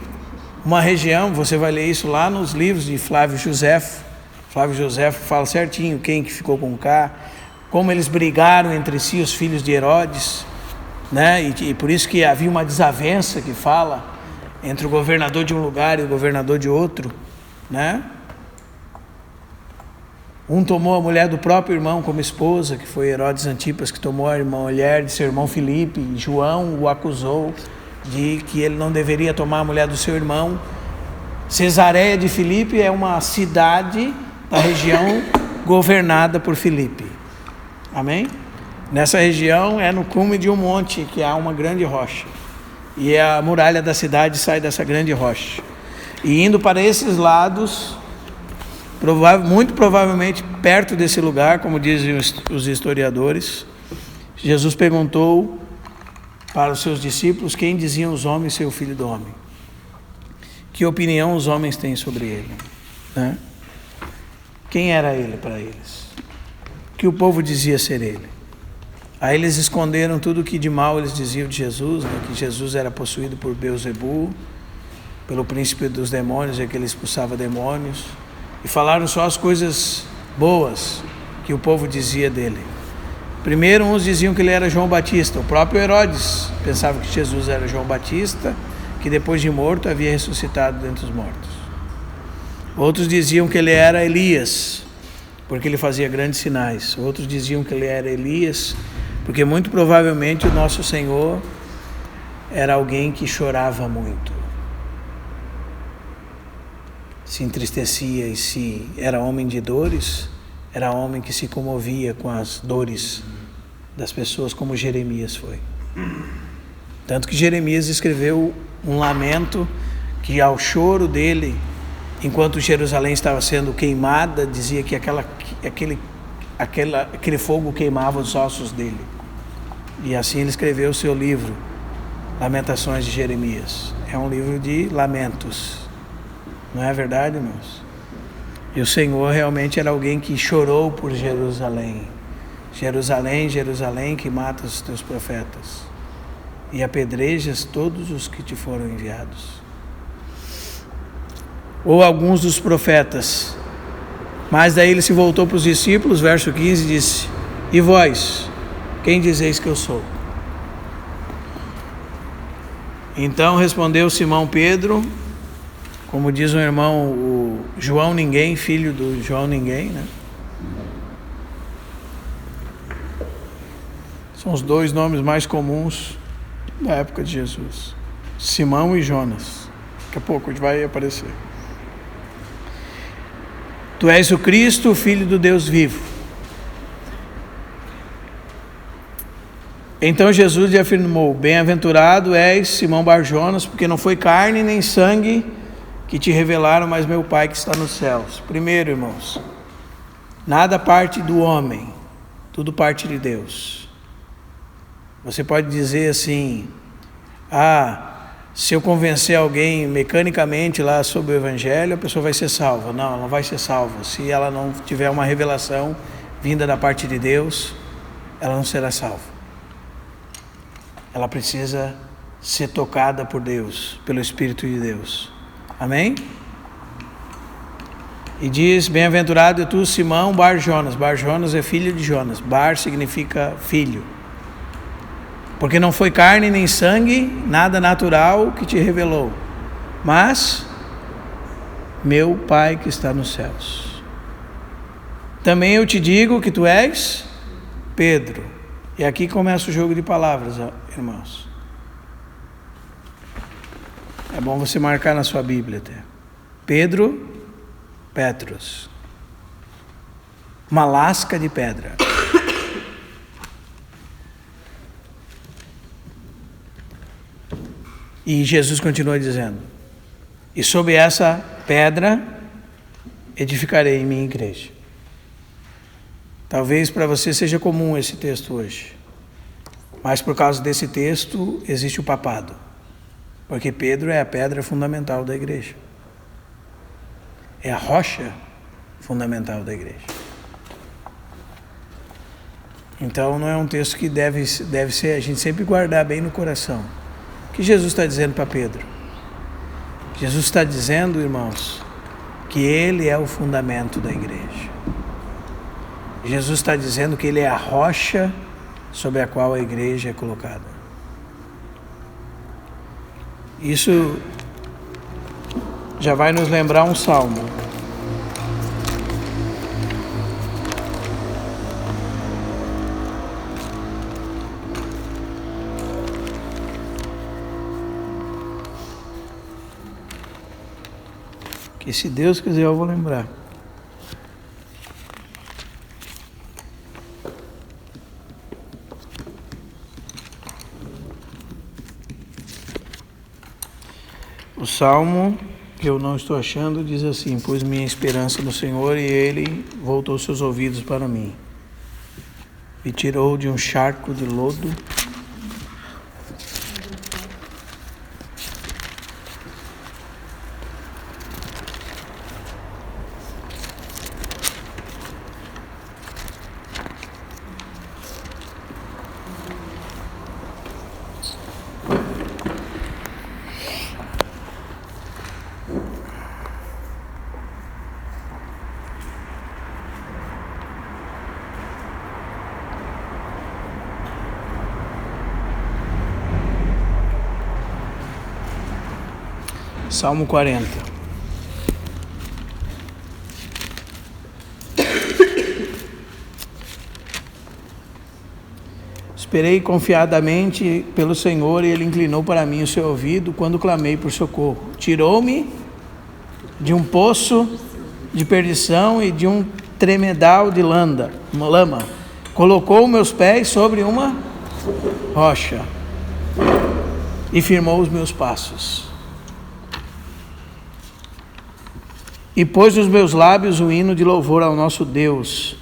A: uma região, você vai ler isso lá nos livros de Flávio Josefo. Flávio Josefo fala certinho quem que ficou com K, como eles brigaram entre si, os filhos de Herodes, né? E por isso que havia uma desavença que fala entre o governador de um lugar e o governador de outro, né? Um tomou a mulher do próprio irmão como esposa, que foi Herodes Antipas, que tomou a mulher de seu irmão Filipe, e João o acusou de que ele não deveria tomar a mulher do seu irmão. Cesareia de Filipe é uma cidade da região governada por Filipe. Amém? Nessa região é no cume de um monte que há uma grande rocha. E a muralha da cidade sai dessa grande rocha. E indo para esses lados, muito provavelmente perto desse lugar, como dizem os historiadores, Jesus perguntou para os seus discípulos quem diziam os homens ser o Filho do Homem. Que opinião os homens têm sobre ele, né? Quem era ele para eles? O que o povo dizia ser ele? Aí eles esconderam tudo o que de mal eles diziam de Jesus, né? Que Jesus era possuído por Beelzebu, pelo príncipe dos demônios, e que ele expulsava demônios, e falaram só as coisas boas que o povo dizia dele. Primeiro, uns diziam que ele era João Batista. O próprio Herodes pensava que Jesus era João Batista, que depois de morto havia ressuscitado dentre os mortos. Outros diziam que ele era Elias, porque ele fazia grandes sinais. Outros diziam que ele era Elias, porque muito provavelmente o nosso Senhor era alguém que chorava muito, se entristecia e se era homem de dores, era homem que se comovia com as dores das pessoas, como Jeremias foi. Tanto que Jeremias escreveu um lamento que ao choro dele, enquanto Jerusalém estava sendo queimada, dizia que aquele fogo queimava os ossos dele. E assim ele escreveu o seu livro, Lamentações de Jeremias. É um livro de lamentos. Não é verdade, irmãos? E o Senhor realmente era alguém que chorou por Jerusalém. Jerusalém, Jerusalém, que mata os teus profetas e apedrejas todos os que te foram enviados. Ou alguns dos profetas. Mas daí ele se voltou para os discípulos, verso 15, e disse: e vós, quem dizeis que eu sou? Então respondeu Simão Pedro, como diz um irmão, o João Ninguém, filho do João Ninguém, né? São os dois nomes mais comuns da época de Jesus. Simão e Jonas. Daqui a pouco vai aparecer. Tu és o Cristo, o Filho do Deus vivo. Então Jesus lhe afirmou: bem-aventurado és, Simão Bar-Jonas, porque não foi carne nem sangue que te revelaram, mas meu Pai que está nos céus. Primeiro, irmãos, nada parte do homem, tudo parte de Deus. Você pode dizer assim: se eu convencer alguém mecanicamente lá sobre o Evangelho, a pessoa vai ser salva. Não, ela não vai ser salva. Se ela não tiver uma revelação vinda da parte de Deus, ela não será salva. Ela precisa ser tocada por Deus, pelo Espírito de Deus. Amém? E diz: bem-aventurado é tu, Simão Bar-Jonas. Bar-Jonas é filho de Jonas. Bar significa filho. Porque não foi carne nem sangue, nada natural que te revelou, mas meu Pai que está nos céus. Também eu te digo que tu és Pedro. E aqui começa o jogo de palavras, irmãos. É bom você marcar na sua Bíblia até. Pedro, Petros. Uma lasca de pedra. E Jesus continua dizendo: e sobre essa pedra edificarei minha igreja. Talvez para você seja comum esse texto hoje, mas por causa desse texto existe o papado, porque Pedro é a pedra fundamental da igreja, é a rocha fundamental da igreja. Então não é um texto que deve ser a gente sempre guardar bem no coração. O que Jesus está dizendo para Pedro? Jesus está dizendo, irmãos, que Ele é o fundamento da igreja. Jesus está dizendo que Ele é a rocha sobre a qual a igreja é colocada. Isso já vai nos lembrar um salmo. Que se Deus quiser eu vou lembrar. O salmo que eu não estou achando diz assim: pus minha esperança no Senhor e Ele voltou seus ouvidos para mim. Me tirou de um charco de lodo. Salmo 40. Esperei confiadamente pelo Senhor e Ele inclinou para mim o seu ouvido quando clamei por socorro. Tirou-me de um poço de perdição e de um tremedal de lama. Colocou meus pés sobre uma rocha e firmou os meus passos. E pôs nos meus lábios o hino de louvor ao nosso Deus.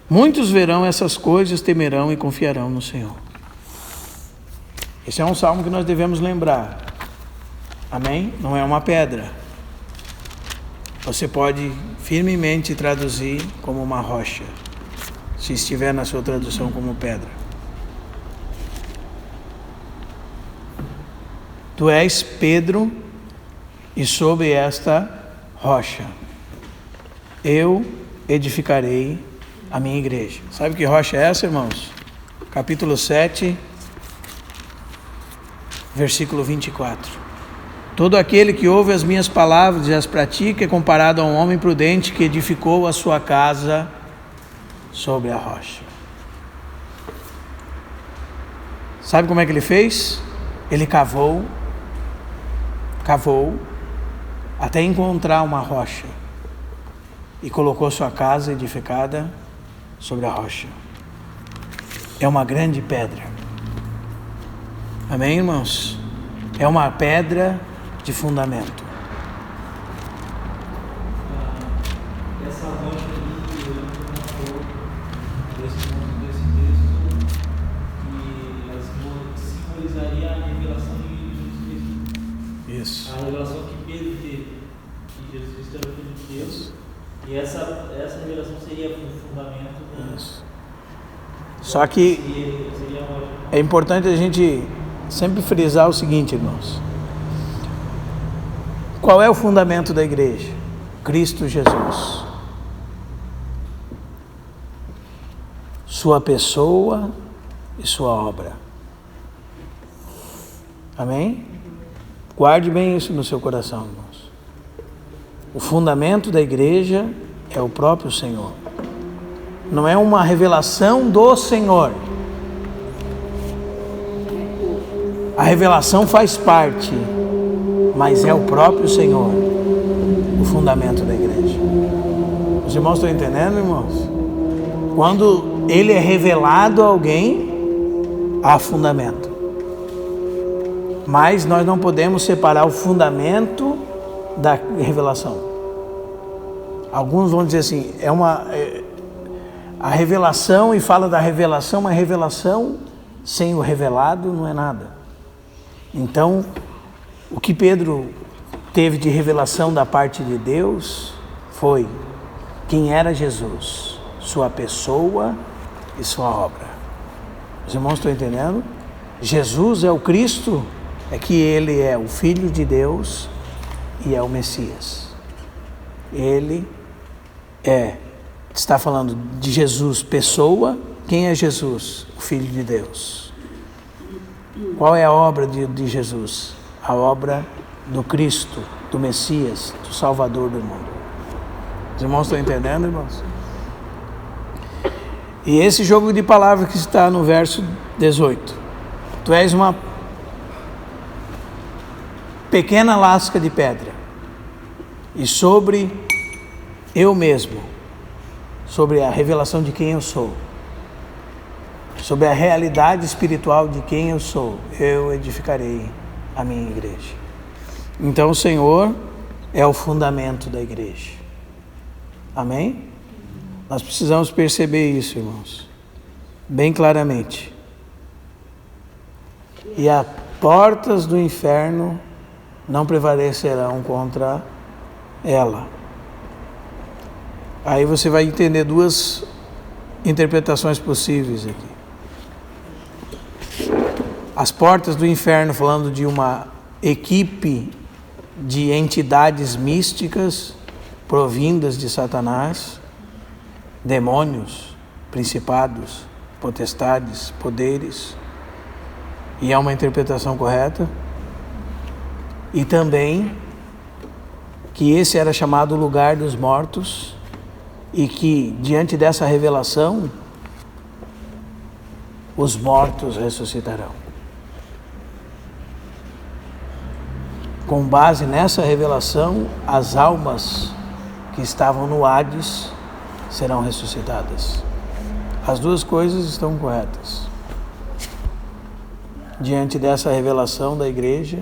A: Muitos verão essas coisas, temerão e confiarão no Senhor. Esse é um salmo que nós devemos lembrar. Amém? Não é uma pedra. Você pode firmemente traduzir como uma rocha, se estiver na sua tradução como pedra. Tu és Pedro, e sobre esta rocha eu edificarei a minha igreja. Sabe que rocha é essa, irmãos? Capítulo 7, versículo 24. Todo aquele que ouve as minhas palavras e as pratica é comparado a um homem prudente que edificou a sua casa sobre a rocha. Sabe como é que ele fez? Ele cavou cavou até encontrar uma rocha e colocou sua casa edificada sobre a rocha. É uma grande pedra. Amém, irmãos? É uma pedra de fundamento.
C: Essa rocha ali, eu lembro desse texto, que ela simbolizaria a revelação de Jesus Cristo.
A: Isso.
C: A revelação que Pedro teve, que Jesus Cristo era o Filho de Deus. E essa revelação seria o fundamento.
A: Isso. Só que é importante a gente sempre frisar o seguinte, irmãos. Qual é o fundamento da igreja? Cristo Jesus. Sua pessoa e sua obra. Amém? Guarde bem isso no seu coração, irmãos. O fundamento da igreja é o próprio Senhor. Não é uma revelação do Senhor. A revelação faz parte, mas é o próprio Senhor o fundamento da igreja. Os irmãos estão entendendo, irmãos? Quando ele é revelado a alguém, há fundamento. Mas nós não podemos separar o fundamento da revelação. Alguns vão dizer assim, a revelação, e fala da revelação, mas revelação sem o revelado não é nada. Então, o que Pedro teve de revelação da parte de Deus foi quem era Jesus, sua pessoa e sua obra. Os irmãos estão entendendo? Jesus é o Cristo, é que ele é o Filho de Deus e é o Messias. Ele está falando de Jesus, pessoa. Quem é Jesus? O Filho de Deus. Qual é a obra de Jesus? A obra do Cristo, do Messias, do Salvador do mundo. Os irmãos estão entendendo, irmãos? E esse jogo de palavras que está no verso 18. Tu és uma pequena lasca de pedra, e sobre eu mesmo, sobre a revelação de quem eu sou, sobre a realidade espiritual de quem eu sou, eu edificarei a minha igreja. Então o Senhor é o fundamento da igreja. Amém? Nós precisamos perceber isso, irmãos, bem claramente. E as portas do inferno não prevalecerão contra ela. Aí você vai entender duas interpretações possíveis aqui. As portas do inferno, falando de uma equipe de entidades místicas provindas de Satanás, demônios, principados, potestades, poderes, e é uma interpretação correta. E também que esse era chamado lugar dos mortos, e que diante dessa revelação os mortos ressuscitarão. Com base nessa revelação, as almas que estavam no Hades serão ressuscitadas. As duas coisas estão corretas. Diante dessa revelação da igreja,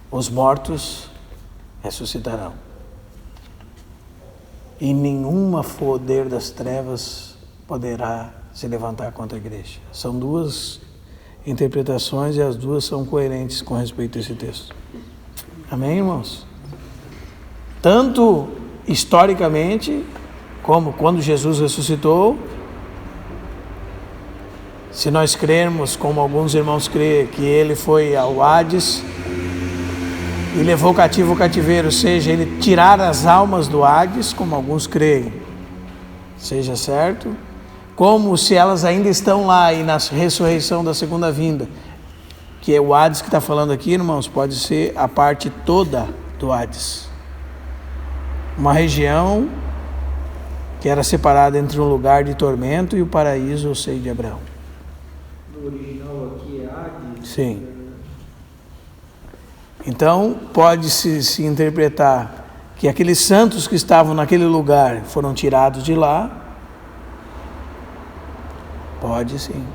A: os mortos ressuscitarão. E nenhuma poder das trevas poderá se levantar contra a igreja. São duas interpretações e as duas são coerentes com respeito a esse texto. Amém, irmãos? Tanto historicamente, como quando Jesus ressuscitou, se nós crermos, como alguns irmãos creem, que ele foi ao Hades e levou cativo o cativeiro, ou seja, ele tirar as almas do Hades, como alguns creem, seja certo, como se elas ainda estão lá e na ressurreição da segunda vinda, que é o Hades que está falando aqui, irmãos, pode ser a parte toda do Hades, uma região que era separada entre um lugar de tormento e o paraíso, ou seio de Abraão.
C: No original aqui é Hades?
A: Sim. Então, pode-se interpretar que aqueles santos que estavam naquele lugar foram tirados de lá. Pode sim.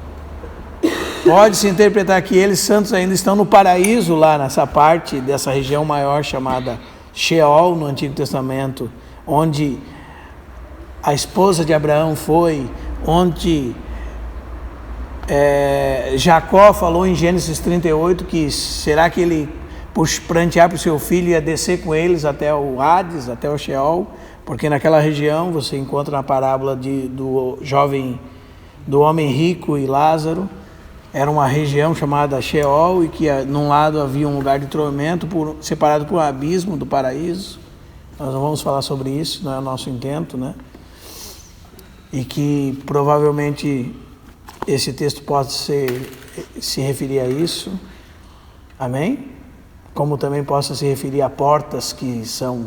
A: Pode-se interpretar que eles, santos, ainda estão no paraíso, lá nessa parte dessa região maior chamada Sheol, no Antigo Testamento, onde a esposa de Abraão foi, onde Jacó falou em Gênesis 38 que será que ele, por prantear para o seu filho, ia descer com eles até o Hades, até o Sheol, porque naquela região você encontra na parábola do homem rico e Lázaro. Era uma região chamada Sheol, e que num lado havia um lugar de tormento separado por um abismo do paraíso. Nós não vamos falar sobre isso, não é o nosso intento, né? E que provavelmente esse texto pode se referir a isso. Amém? Como também possa se referir a portas que são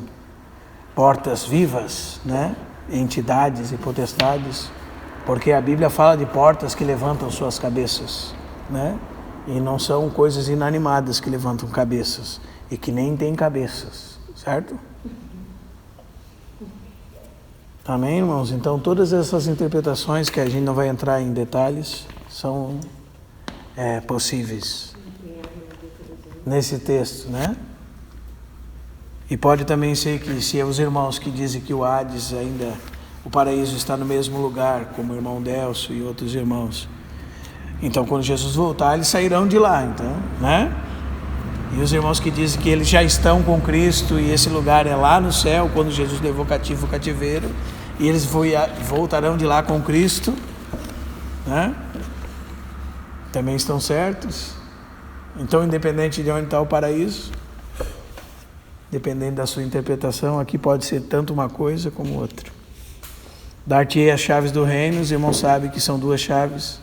A: portas vivas, né? Entidades e potestades. Porque a Bíblia fala de portas que levantam suas cabeças, né? E não são coisas inanimadas que levantam cabeças, e que nem têm cabeças, certo? Amém, irmãos? Então, todas essas interpretações, que a gente não vai entrar em detalhes, são possíveis nesse texto, né? E pode também ser que, se os irmãos que dizem que o Hades ainda... o paraíso está no mesmo lugar, como o irmão Delcio e outros irmãos. Então, quando Jesus voltar, eles sairão de lá, então, né? E os irmãos que dizem que eles já estão com Cristo e esse lugar é lá no céu, quando Jesus levou cativo o cativeiro, e eles voltarão de lá com Cristo, né? Também estão certos. Então, independente de onde está o paraíso, dependendo da sua interpretação, aqui pode ser tanto uma coisa como outra. Dar-te-ei as chaves do reino, os irmãos sabem que são duas chaves.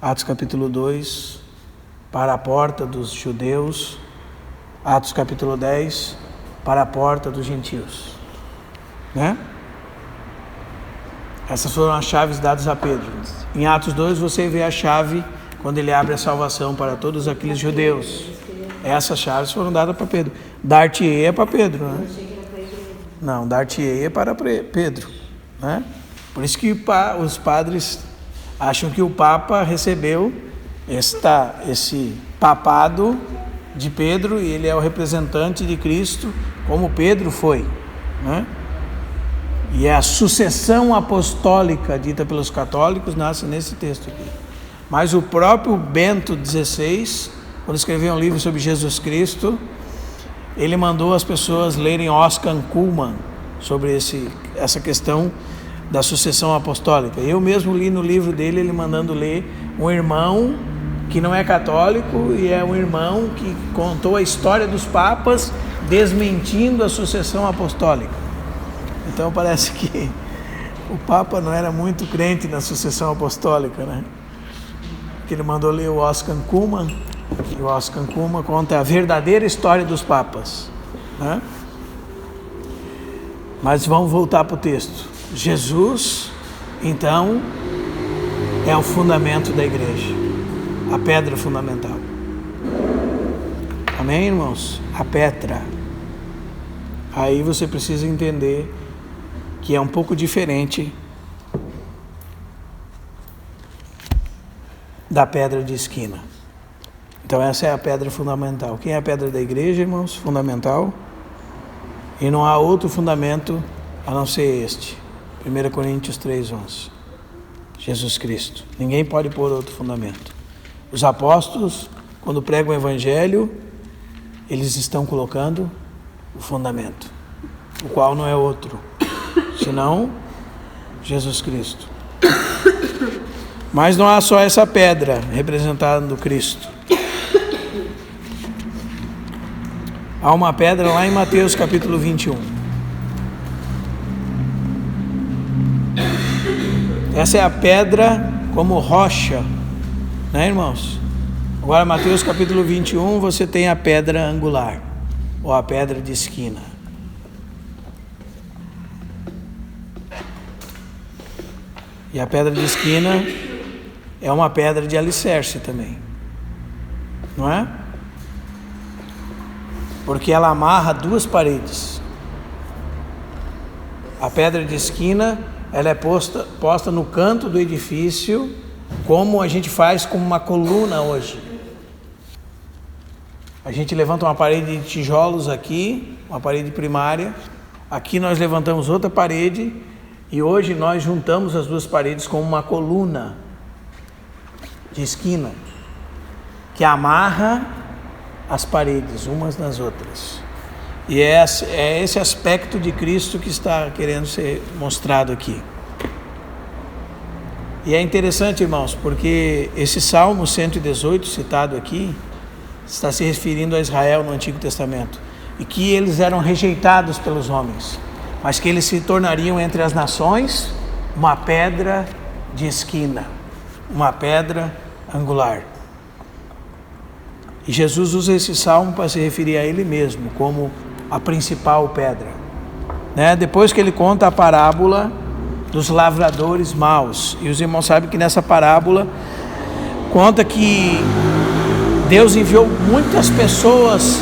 A: Atos capítulo 2, para a porta dos judeus. Atos capítulo 10, para a porta dos gentios, né? Essas foram as chaves dadas a Pedro. Em Atos 2 você vê a chave quando ele abre a salvação para todos aqueles judeus. Essas chaves foram dadas para Pedro. Dar-te-ei é para Pedro, né? Não, dar-te-ei é para Pedro, né? Por isso que os padres acham que o Papa recebeu esse papado de Pedro, e ele é o representante de Cristo, como Pedro foi, né? E a sucessão apostólica dita pelos católicos nasce nesse texto aqui. Mas o próprio Bento XVI, quando escreveu um livro sobre Jesus Cristo, ele mandou as pessoas lerem Oscar Kuhlmann sobre essa questão da sucessão apostólica. Eu mesmo li no livro dele, ele mandando ler, um irmão que não é católico, e é um irmão que contou a história dos papas desmentindo a sucessão apostólica. Então parece que o Papa não era muito crente na sucessão apostólica, né? Que ele mandou ler o Oscar Kuhlmann, e o Oscar Kuhlmann conta a verdadeira história dos papas, né? Mas vamos voltar para o texto. Jesus, então, é o fundamento da igreja, a pedra fundamental. Amém, irmãos? A pedra. Aí você precisa entender que é um pouco diferente da pedra de esquina. Então essa é a pedra fundamental. Quem é a pedra da igreja, irmãos? Fundamental. E não há outro fundamento a não ser este. 1 Coríntios 3:11. Jesus Cristo. Ninguém pode pôr outro fundamento. Os apóstolos, quando pregam o evangelho, eles estão colocando o fundamento, o qual não é outro, senão Jesus Cristo. Mas não há só essa pedra representando Cristo. Há uma pedra lá em Mateus capítulo 21. Essa é a pedra como rocha, né, irmãos? Agora, Mateus capítulo 21, você tem a pedra angular, ou a pedra de esquina. E a pedra de esquina é uma pedra de alicerce também, não é? porque ela amarra duas paredes. A pedra de esquina, ela é posta no canto do edifício, como a gente faz com uma coluna hoje. A gente levanta uma parede de tijolos aqui, uma parede primária. Aqui nós levantamos outra parede e hoje nós juntamos as duas paredes com uma coluna de esquina que amarra as paredes umas nas outras. E é esse aspecto de Cristo que está querendo ser mostrado aqui. E é interessante, irmãos, porque esse Salmo 118 citado aqui está se referindo a Israel no Antigo Testamento, e que eles eram rejeitados pelos homens, mas que eles se tornariam entre as nações uma pedra de esquina, uma pedra angular. E Jesus usa esse salmo para se referir a ele mesmo como a principal pedra, né? Depois que ele conta a parábola dos lavradores maus, e os irmãos sabem que nessa parábola conta que Deus enviou muitas pessoas.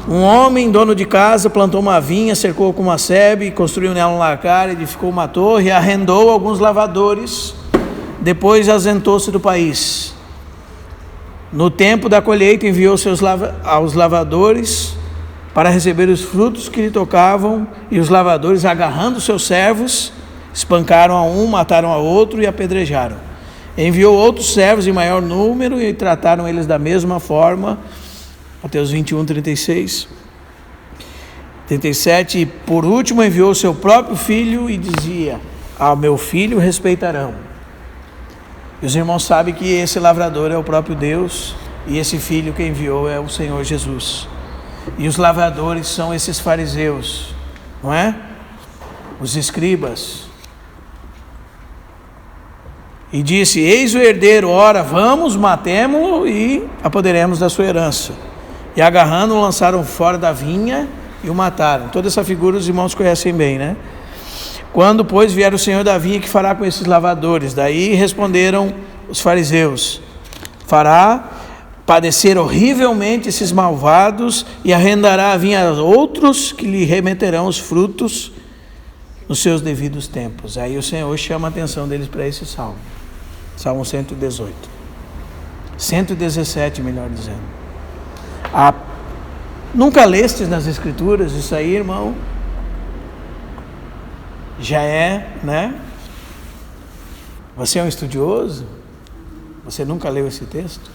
A: Um homem, dono de casa, plantou uma vinha, cercou com uma sebe, construiu nela um lagar, edificou uma torre, arrendou alguns lavradores, depois ausentou-se do país. No tempo da colheita enviou aos lavadores para receber os frutos que lhe tocavam, e os lavadores, agarrando seus servos, espancaram a um, mataram a outro e apedrejaram. Enviou outros servos em maior número e trataram eles da mesma forma. Mateus 21, 36, 37, e por último enviou seu próprio filho e dizia: ao meu filho respeitarão. E os irmãos sabem que esse lavrador é o próprio Deus, e esse filho que enviou é o Senhor Jesus. E os lavradores são esses fariseus, não é? Os escribas. E disse: eis o herdeiro, ora, vamos, matemo-lo e apoderemos da sua herança. E agarrando-o, lançaram fora da vinha e o mataram. Toda essa figura os irmãos conhecem bem, né? Quando, pois, vier o Senhor da vinha, que fará com esses lavadores? Daí responderam os fariseus: fará padecer horrivelmente esses malvados e arrendará a vinha a outros que lhe remeterão os frutos nos seus devidos tempos. Aí o Senhor chama a atenção deles para esse salmo. Salmo 118. 117, melhor dizendo. Nunca lestes nas Escrituras isso aí, irmão? Já é, né? Você é um estudioso? Você nunca leu esse texto?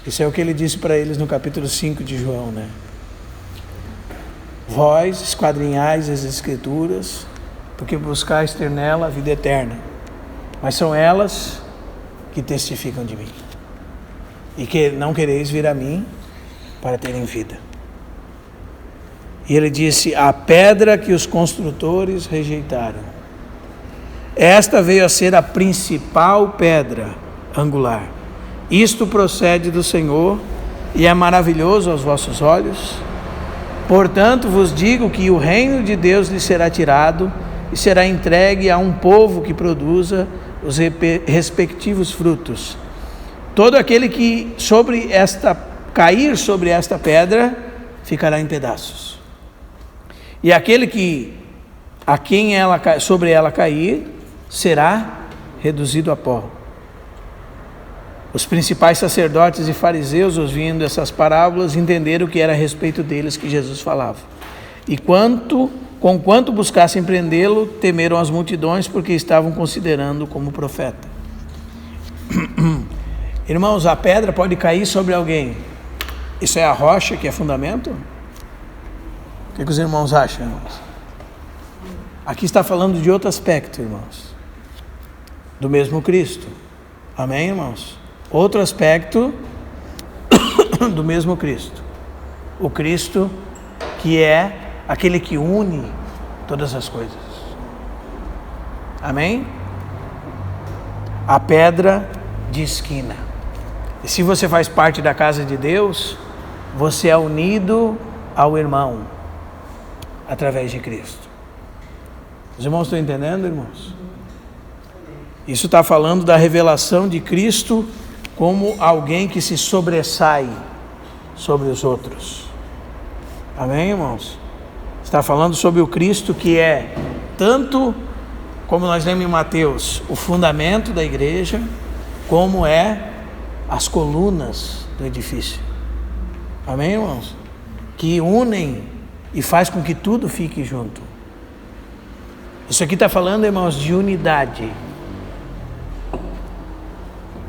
A: Isso é o que ele disse para eles no capítulo 5 de João, né? Vós esquadrinhais as Escrituras, porque buscais ter nela a vida eterna, mas são elas que testificam de mim, e que não quereis vir a mim para terem vida. E ele disse: a pedra que os construtores rejeitaram, esta veio a ser a principal pedra angular. Isto procede do Senhor e é maravilhoso aos vossos olhos. Portanto vos digo que o reino de Deus lhe será tirado e será entregue a um povo que produza os respectivos frutos. Todo aquele que cair sobre esta pedra ficará em pedaços. E aquele sobre ela cair será reduzido a pó. Os principais sacerdotes e fariseus, ouvindo essas parábolas, entenderam que era a respeito deles que Jesus falava. E conquanto buscassem prendê-lo, temeram as multidões, porque estavam considerando como profeta. Irmãos, a pedra pode cair sobre alguém. Isso é a rocha que é fundamento? O que os irmãos acham, irmãos? Aqui está falando de outro aspecto, irmãos, do mesmo Cristo. Amém, irmãos? Outro aspecto do mesmo Cristo. O Cristo que é aquele que une todas as coisas. Amém? A pedra de esquina. E se você faz parte da casa de Deus, você é unido ao irmão através de Cristo. Os irmãos estão entendendo, irmãos? Isso está falando da revelação de Cristo como alguém que se sobressai sobre os outros. Amém, irmãos? Está falando sobre o Cristo que é tanto, como nós lemos em Mateus, o fundamento da igreja, como é as colunas do edifício. Amém, irmãos? Que unem e faz com que tudo fique junto. Isso aqui está falando, irmãos, de unidade.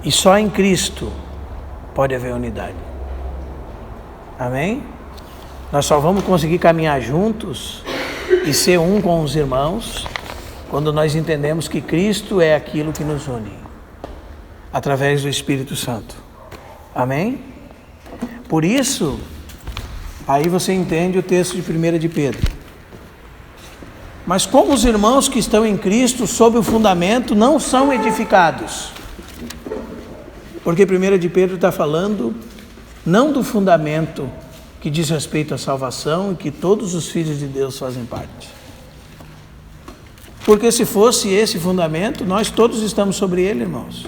A: E só em Cristo pode haver unidade. Amém? Nós só vamos conseguir caminhar juntos e ser um com os irmãos quando nós entendemos que Cristo é aquilo que nos une, através do Espírito Santo. Amém? Por isso, aí você entende o texto de 1 de Pedro. Mas como os irmãos que estão em Cristo sob o fundamento não são edificados? Porque 1 de Pedro está falando não do fundamento que diz respeito à salvação e que todos os filhos de Deus fazem parte. Porque se fosse esse fundamento, nós todos estamos sobre ele, irmãos.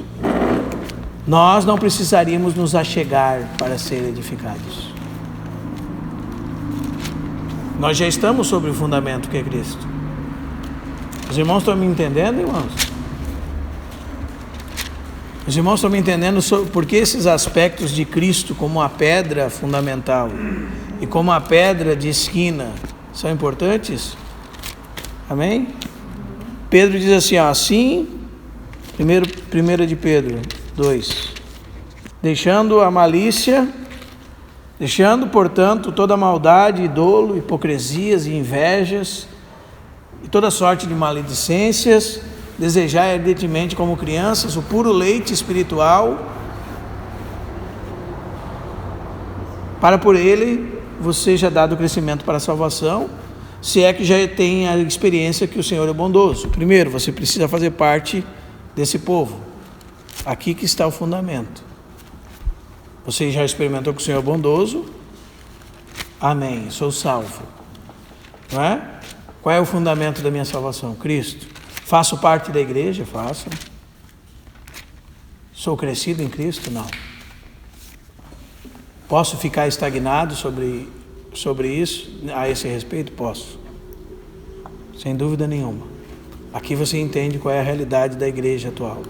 A: Nós não precisaríamos nos achegar para ser edificados. Nós já estamos sobre o fundamento que é Cristo. Os irmãos estão me entendendo, irmãos? Os irmãos estão me entendendo porque esses aspectos de Cristo como a pedra fundamental e como a pedra de esquina são importantes? Amém? Pedro diz assim, 1 de Pedro 2, deixando, portanto, toda maldade, dolo, hipocrisias e invejas, e toda sorte de maledicências, desejai ardentemente como crianças o puro leite espiritual, para por ele vos seja dado o crescimento para a salvação, se é que já tem a experiência que o Senhor é bondoso. Primeiro, você precisa fazer parte desse povo. Aqui que está o fundamento. Você já experimentou que o Senhor é bondoso? Amém, sou salvo. Não é? Qual é o fundamento da minha salvação? Cristo. Faço parte da igreja? Faço. Sou crescido em Cristo? Não. Posso ficar estagnado sobre isso, a esse respeito? Posso. Sem dúvida nenhuma. Aqui você entende qual é a realidade da igreja atual.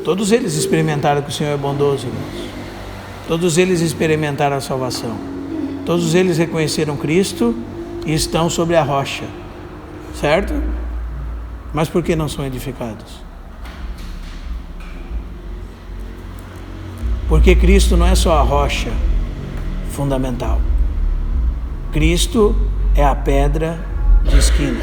A: Todos eles experimentaram que o Senhor é bondoso, irmãos. Todos eles experimentaram a salvação. Todos eles reconheceram Cristo e estão sobre a rocha. Certo? Mas por que não são edificados? Porque Cristo não é só a rocha fundamental. Cristo é a pedra de esquina.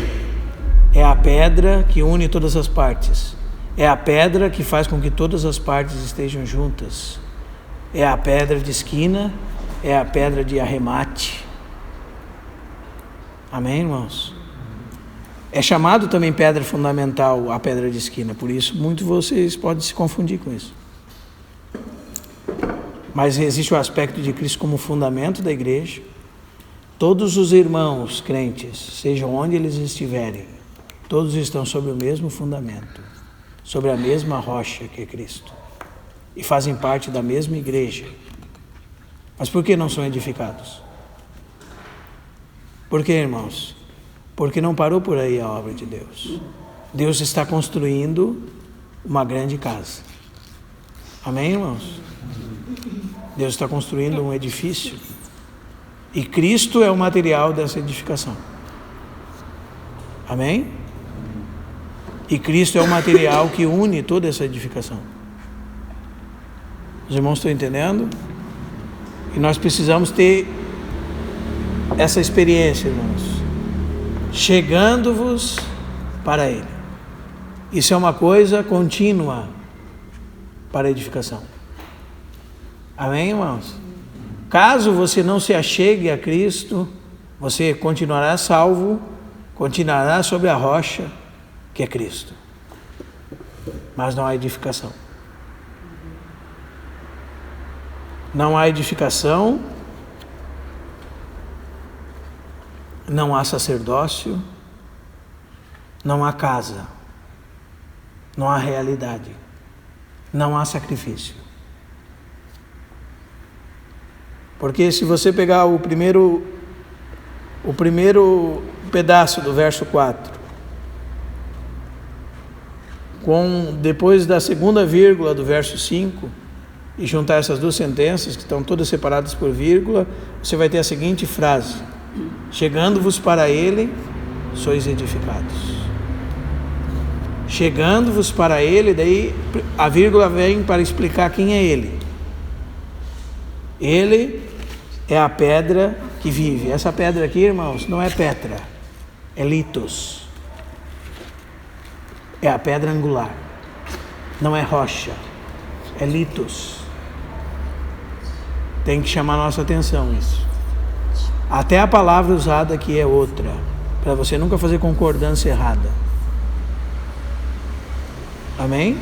A: É a pedra que une todas as partes. É a pedra que faz com que todas as partes estejam juntas. É a pedra de esquina, é a pedra de arremate. Amém, irmãos? É chamado também pedra fundamental a pedra de esquina, por isso muitos de vocês podem se confundir com isso. Mas existe o aspecto de Cristo como fundamento da igreja. Todos os irmãos crentes, sejam onde eles estiverem, todos estão sobre o mesmo fundamento, sobre a mesma rocha que é Cristo, e fazem parte da mesma igreja. Mas por que não são edificados? Por que, irmãos? Porque não parou por aí a obra de Deus. Deus está construindo uma grande casa. Amém, irmãos? Deus está construindo um edifício. E Cristo é o material dessa edificação. Amém? E Cristo é o material que une toda essa edificação. Os irmãos estão entendendo? E nós precisamos ter essa experiência, irmãos. Chegando-vos para Ele. Isso é uma coisa contínua para a edificação. Amém, irmãos? Caso você não se achegue a Cristo, você continuará salvo, continuará sobre a rocha que é Cristo. Mas não há edificação. Não há edificação, não há sacerdócio, não há casa, não há realidade, não há sacrifício. Porque se você pegar o primeiro pedaço do verso 4, depois da segunda vírgula do verso 5, e juntar essas duas sentenças, que estão todas separadas por vírgula, você vai ter a seguinte frase: chegando-vos para ele, sois edificados. Chegando-vos para ele, daí a vírgula vem para explicar quem é ele. Ele é a pedra que vive. Essa pedra aqui, irmãos, não é Petra, é litos. É a pedra angular. Não é rocha, é litos. Tem que chamar a nossa atenção isso. Até a palavra usada aqui é outra, para você nunca fazer concordância errada. Amém?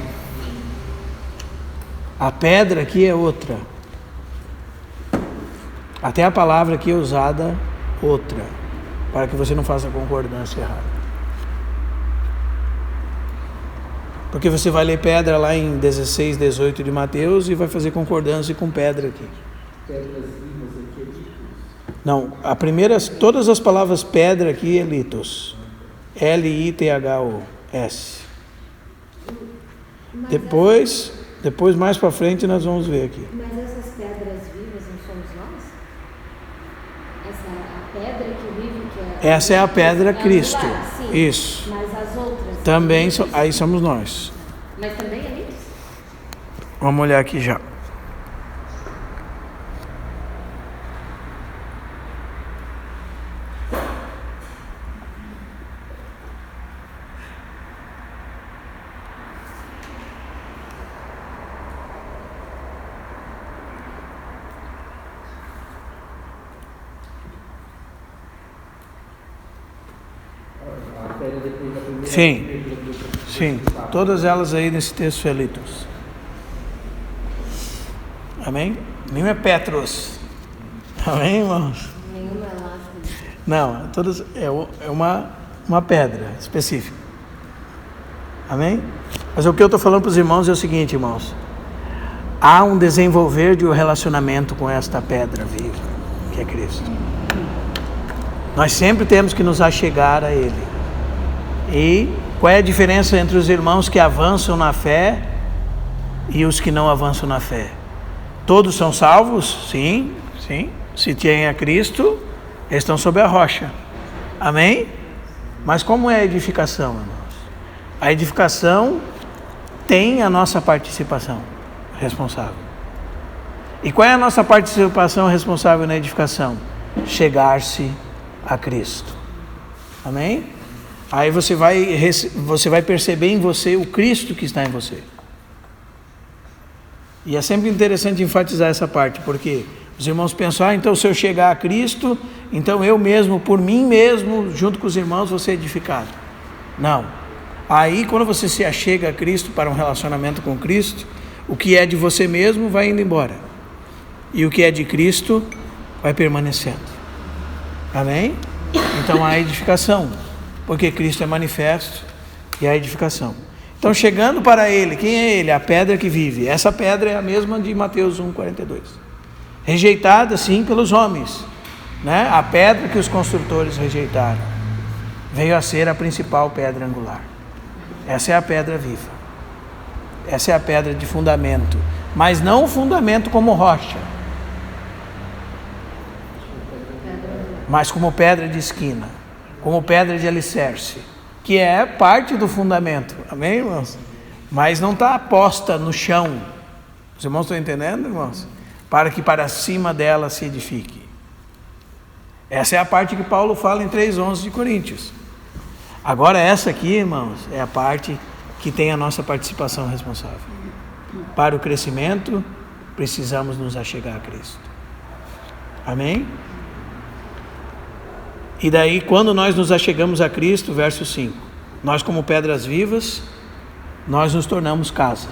A: A pedra aqui é outra. Até a palavra aqui é usada outra, para que você não faça concordância errada. Porque você vai ler pedra lá em 16, 18 de Mateus e vai fazer concordância com pedra aqui. Pedras vivas aqui é litos? Não, todas as palavras pedra aqui é litos. L-I-T-H-O-S. Depois mais para frente nós vamos ver aqui.
D: Mas essas pedras vivas não somos nós? A pedra que vive, que é...
A: Essa é a pedra Cristo.
D: Sim.
A: Isso.
D: Mas as outras...
A: Também, aí somos nós.
D: Mas também é litos?
A: Vamos olhar aqui já. Sim, todas elas aí nesse texto é litos. Amém? Nenhum é Petros. Amém, irmãos?
D: Nenhuma é lá.
A: Não, todas é uma pedra específica. Amém? Mas o que eu estou falando para os irmãos é o seguinte, irmãos: há um desenvolver de um relacionamento com esta pedra viva, que é Cristo. Nós sempre temos que nos achegar a Ele. E qual é a diferença entre os irmãos que avançam na fé e os que não avançam na fé? Todos são salvos? Sim, sim. Se têm a Cristo, eles estão sob a rocha. Amém? Mas como é a edificação, irmãos? A edificação tem a nossa participação responsável. E qual é a nossa participação responsável na edificação? Chegar-se a Cristo. Amém? Aí você vai perceber em você o Cristo que está em você. E é sempre interessante enfatizar essa parte, porque os irmãos pensam, então se eu chegar a Cristo, então eu mesmo, por mim mesmo, junto com os irmãos, vou ser edificado. Não. Aí quando você se achega a Cristo para um relacionamento com Cristo, o que é de você mesmo vai indo embora. E o que é de Cristo vai permanecendo. Amém? Então há edificação, porque Cristo é manifesto e há edificação. Então chegando para Ele, quem é Ele? A pedra que vive. Essa pedra é a mesma de Mateus 1,42. Rejeitada sim pelos homens, né? A pedra que os construtores rejeitaram veio a ser a principal pedra angular. Essa é a pedra viva. Essa é a pedra de fundamento, mas não o fundamento como rocha, mas como pedra de esquina, como pedra de alicerce, que é parte do fundamento. Amém, irmãos? Mas não está posta no chão. Os irmãos estão entendendo, irmãos? Para que para cima dela se edifique. Essa é a parte que Paulo fala em 3:11 de Coríntios. Agora essa aqui, irmãos, é a parte que tem a nossa participação responsável. Para o crescimento, precisamos nos achegar a Cristo. Amém? E daí, quando nós nos achegamos a Cristo, verso 5, nós como pedras vivas, nós nos tornamos casa.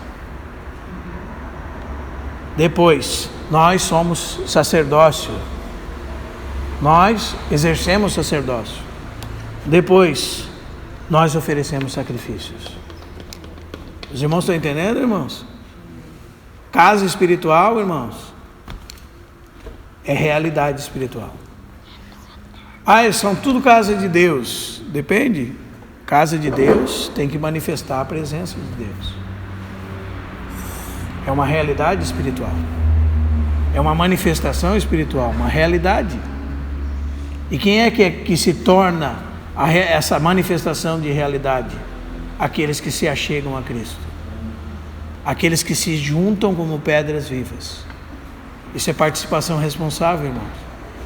A: Depois, nós somos sacerdócio. Nós exercemos sacerdócio. Depois, nós oferecemos sacrifícios. Os irmãos estão entendendo, irmãos? Casa espiritual, irmãos. é realidade espiritual. Ah, são tudo casa de Deus. Depende. Casa de Deus tem que manifestar a presença de Deus. É uma realidade espiritual. É uma manifestação espiritual, uma realidade. E quem é que se torna essa manifestação de realidade? Aqueles que se achegam a Cristo. Aqueles que se juntam como pedras vivas. Isso é participação responsável, irmãos.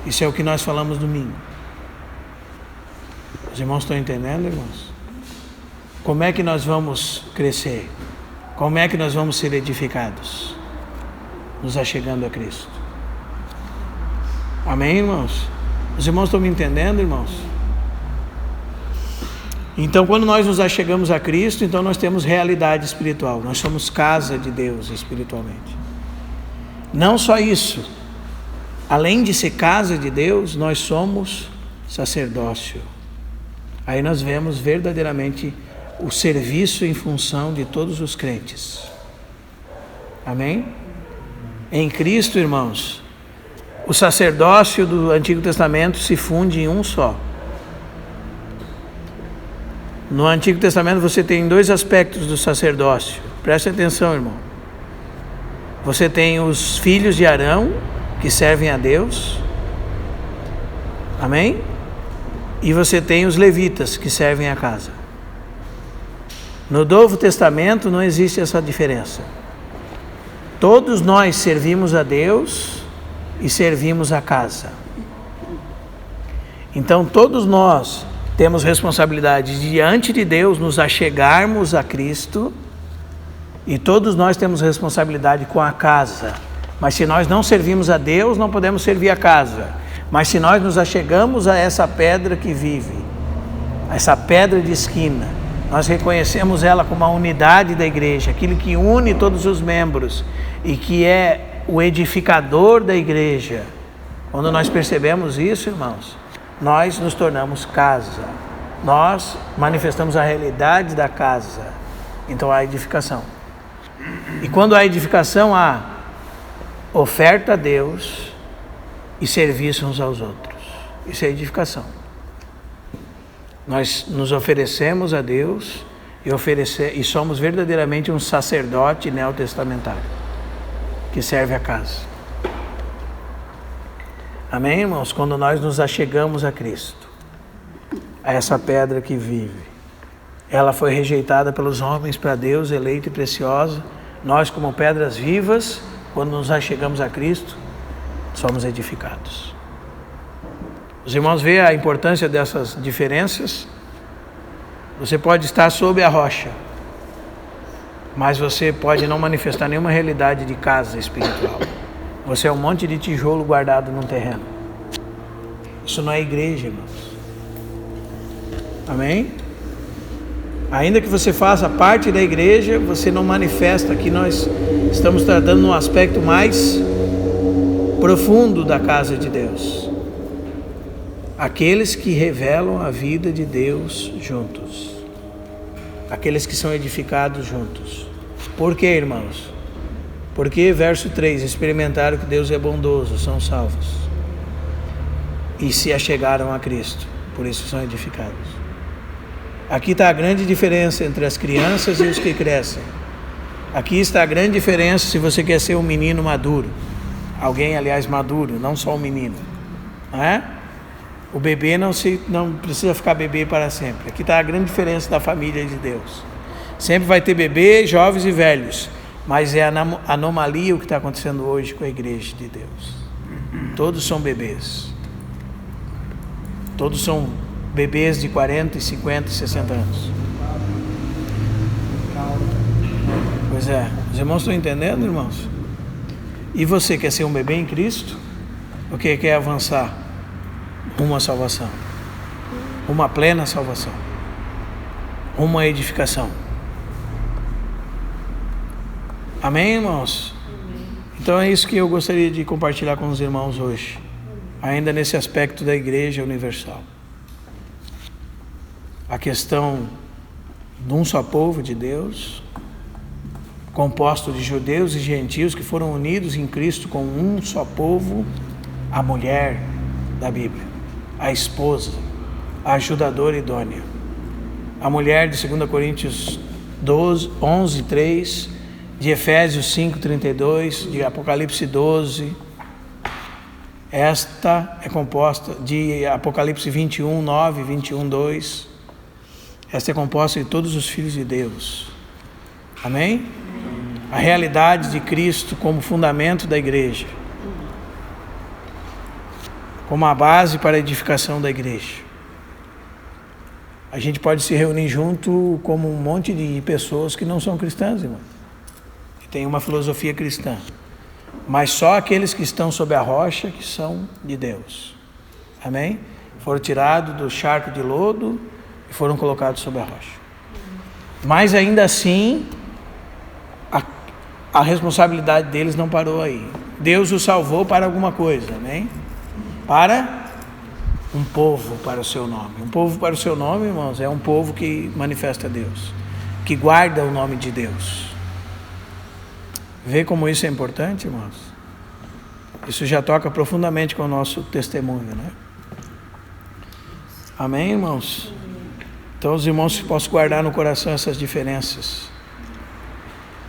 A: Isso é o que nós falamos domingo. Os irmãos estão entendendo, irmãos? Como é que nós vamos crescer? Como é que nós vamos ser edificados? Nos achegando a Cristo. Amém, irmãos? Os irmãos estão me entendendo, irmãos? Então, quando nós nos achegamos a Cristo, então nós temos realidade espiritual. Nós somos casa de Deus espiritualmente. Não só isso. Além de ser casa de Deus, nós somos sacerdócio. Aí nós vemos verdadeiramente o serviço em função de todos os crentes. Amém? Em Cristo, irmãos, o sacerdócio do Antigo Testamento se funde em um só. No Antigo Testamento você tem dois aspectos do sacerdócio. Preste atenção, irmão. Você tem os filhos de Arão, que servem a Deus. Amém? E você tem os levitas, que servem a casa. No Novo Testamento não existe essa diferença. Todos nós servimos a Deus e servimos a casa. Então todos nós temos responsabilidade diante de Deus nos achegarmos a Cristo, e todos nós temos responsabilidade com a casa. Mas se nós não servimos a Deus, não podemos servir a casa. Mas se nós nos achegamos a essa pedra que vive, essa pedra de esquina, nós reconhecemos ela como a unidade da igreja, aquilo que une todos os membros e que é o edificador da igreja. Quando nós percebemos isso, irmãos, nós nos tornamos casa. Nós manifestamos a realidade da casa. Então há edificação. E quando há edificação, há oferta a Deus e serviço uns aos outros. Isso é edificação. Nós nos oferecemos a Deus e somos verdadeiramente um sacerdote neotestamentário que serve a casa. Amém, irmãos? Quando nós nos achegamos a Cristo, a essa pedra que vive, ela foi rejeitada pelos homens para Deus, eleita e preciosa. Nós, como pedras vivas, quando nos achegamos a Cristo, somos edificados. Os irmãos veem a importância dessas diferenças? Você pode estar sob a rocha, mas você pode não manifestar nenhuma realidade de casa espiritual. Você é um monte de tijolo guardado num terreno. Isso não é igreja, irmãos. Amém? Ainda que você faça parte da igreja, você não manifesta. Aqui nós estamos tratando num aspecto mais profundo da casa de Deus. Aqueles que revelam a vida de Deus juntos. Aqueles que são edificados juntos. Por quê, irmãos? Porque, verso 3, experimentaram que Deus é bondoso, são salvos. E se achegaram a Cristo, por isso são edificados. Aqui está a grande diferença entre as crianças e os que crescem. Aqui está a grande diferença se você quer ser um menino maduro. Alguém, aliás, maduro, não só um menino. Não é? O bebê não precisa ficar bebê para sempre. Aqui está a grande diferença da família de Deus. Sempre vai ter bebê, jovens e velhos. Mas é a anomalia o que está acontecendo hoje com a igreja de Deus. Todos são bebês. Todos são bebês de 40, 50 e 60 anos. Pois é. Os irmãos estão entendendo, irmãos? E você quer ser um bebê em Cristo? Ou quer avançar rumo à salvação? Uma plena salvação? Uma edificação? Amém, irmãos? Amém. Então é isso que eu gostaria de compartilhar com os irmãos hoje, ainda nesse aspecto da igreja universal. A questão de um só povo de Deus, composto de judeus e gentios que foram unidos em Cristo com um só povo, a mulher da Bíblia, a esposa, a ajudadora idônea. A mulher de 2 Coríntios 11, 3, de Efésios 5, 32, de Apocalipse 12. Esta é composta de Apocalipse 21, 9, 21, 2. Esta é composta de todos os filhos de Deus. Amém? A realidade de Cristo como fundamento da igreja, como a base para a edificação da igreja. A gente pode se reunir junto como um monte de pessoas que não são cristãs, irmão, que tem uma filosofia cristã, mas só aqueles que estão sob a rocha que são de Deus. Amém? Foram tirados do charco de lodo e foram colocados sob a rocha. Mas ainda assim, a responsabilidade deles não parou aí. Deus os salvou para alguma coisa, amém? Para um povo para o seu nome. Um povo para o seu nome, irmãos, é um povo que manifesta Deus, que guarda o nome de Deus. Vê como isso é importante, irmãos? Isso já toca profundamente com o nosso testemunho, né? Amém, irmãos? Então os irmãos possam guardar no coração essas diferenças.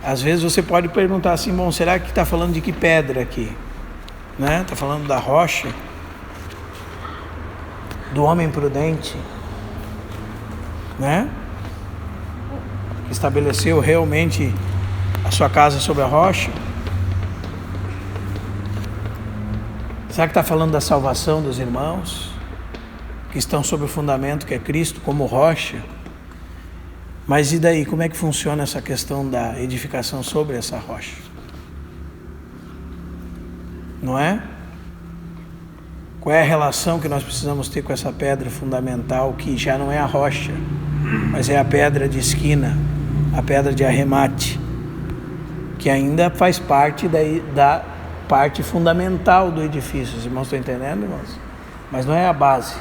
A: Às vezes você pode perguntar assim, bom, será que está falando de que pedra aqui? Né? Está falando da rocha? Do homem prudente? Né? Que estabeleceu realmente a sua casa sobre a rocha? Será que está falando da salvação dos irmãos? Que estão sob o fundamento que é Cristo como rocha? Mas e daí, como é que funciona essa questão da edificação sobre essa rocha? Não é? Qual é a relação que nós precisamos ter com essa pedra fundamental que já não é a rocha, mas é a pedra de esquina, a pedra de arremate, que ainda faz parte da parte fundamental do edifício. Os irmãos estão entendendo, irmãos? Mas não é a base,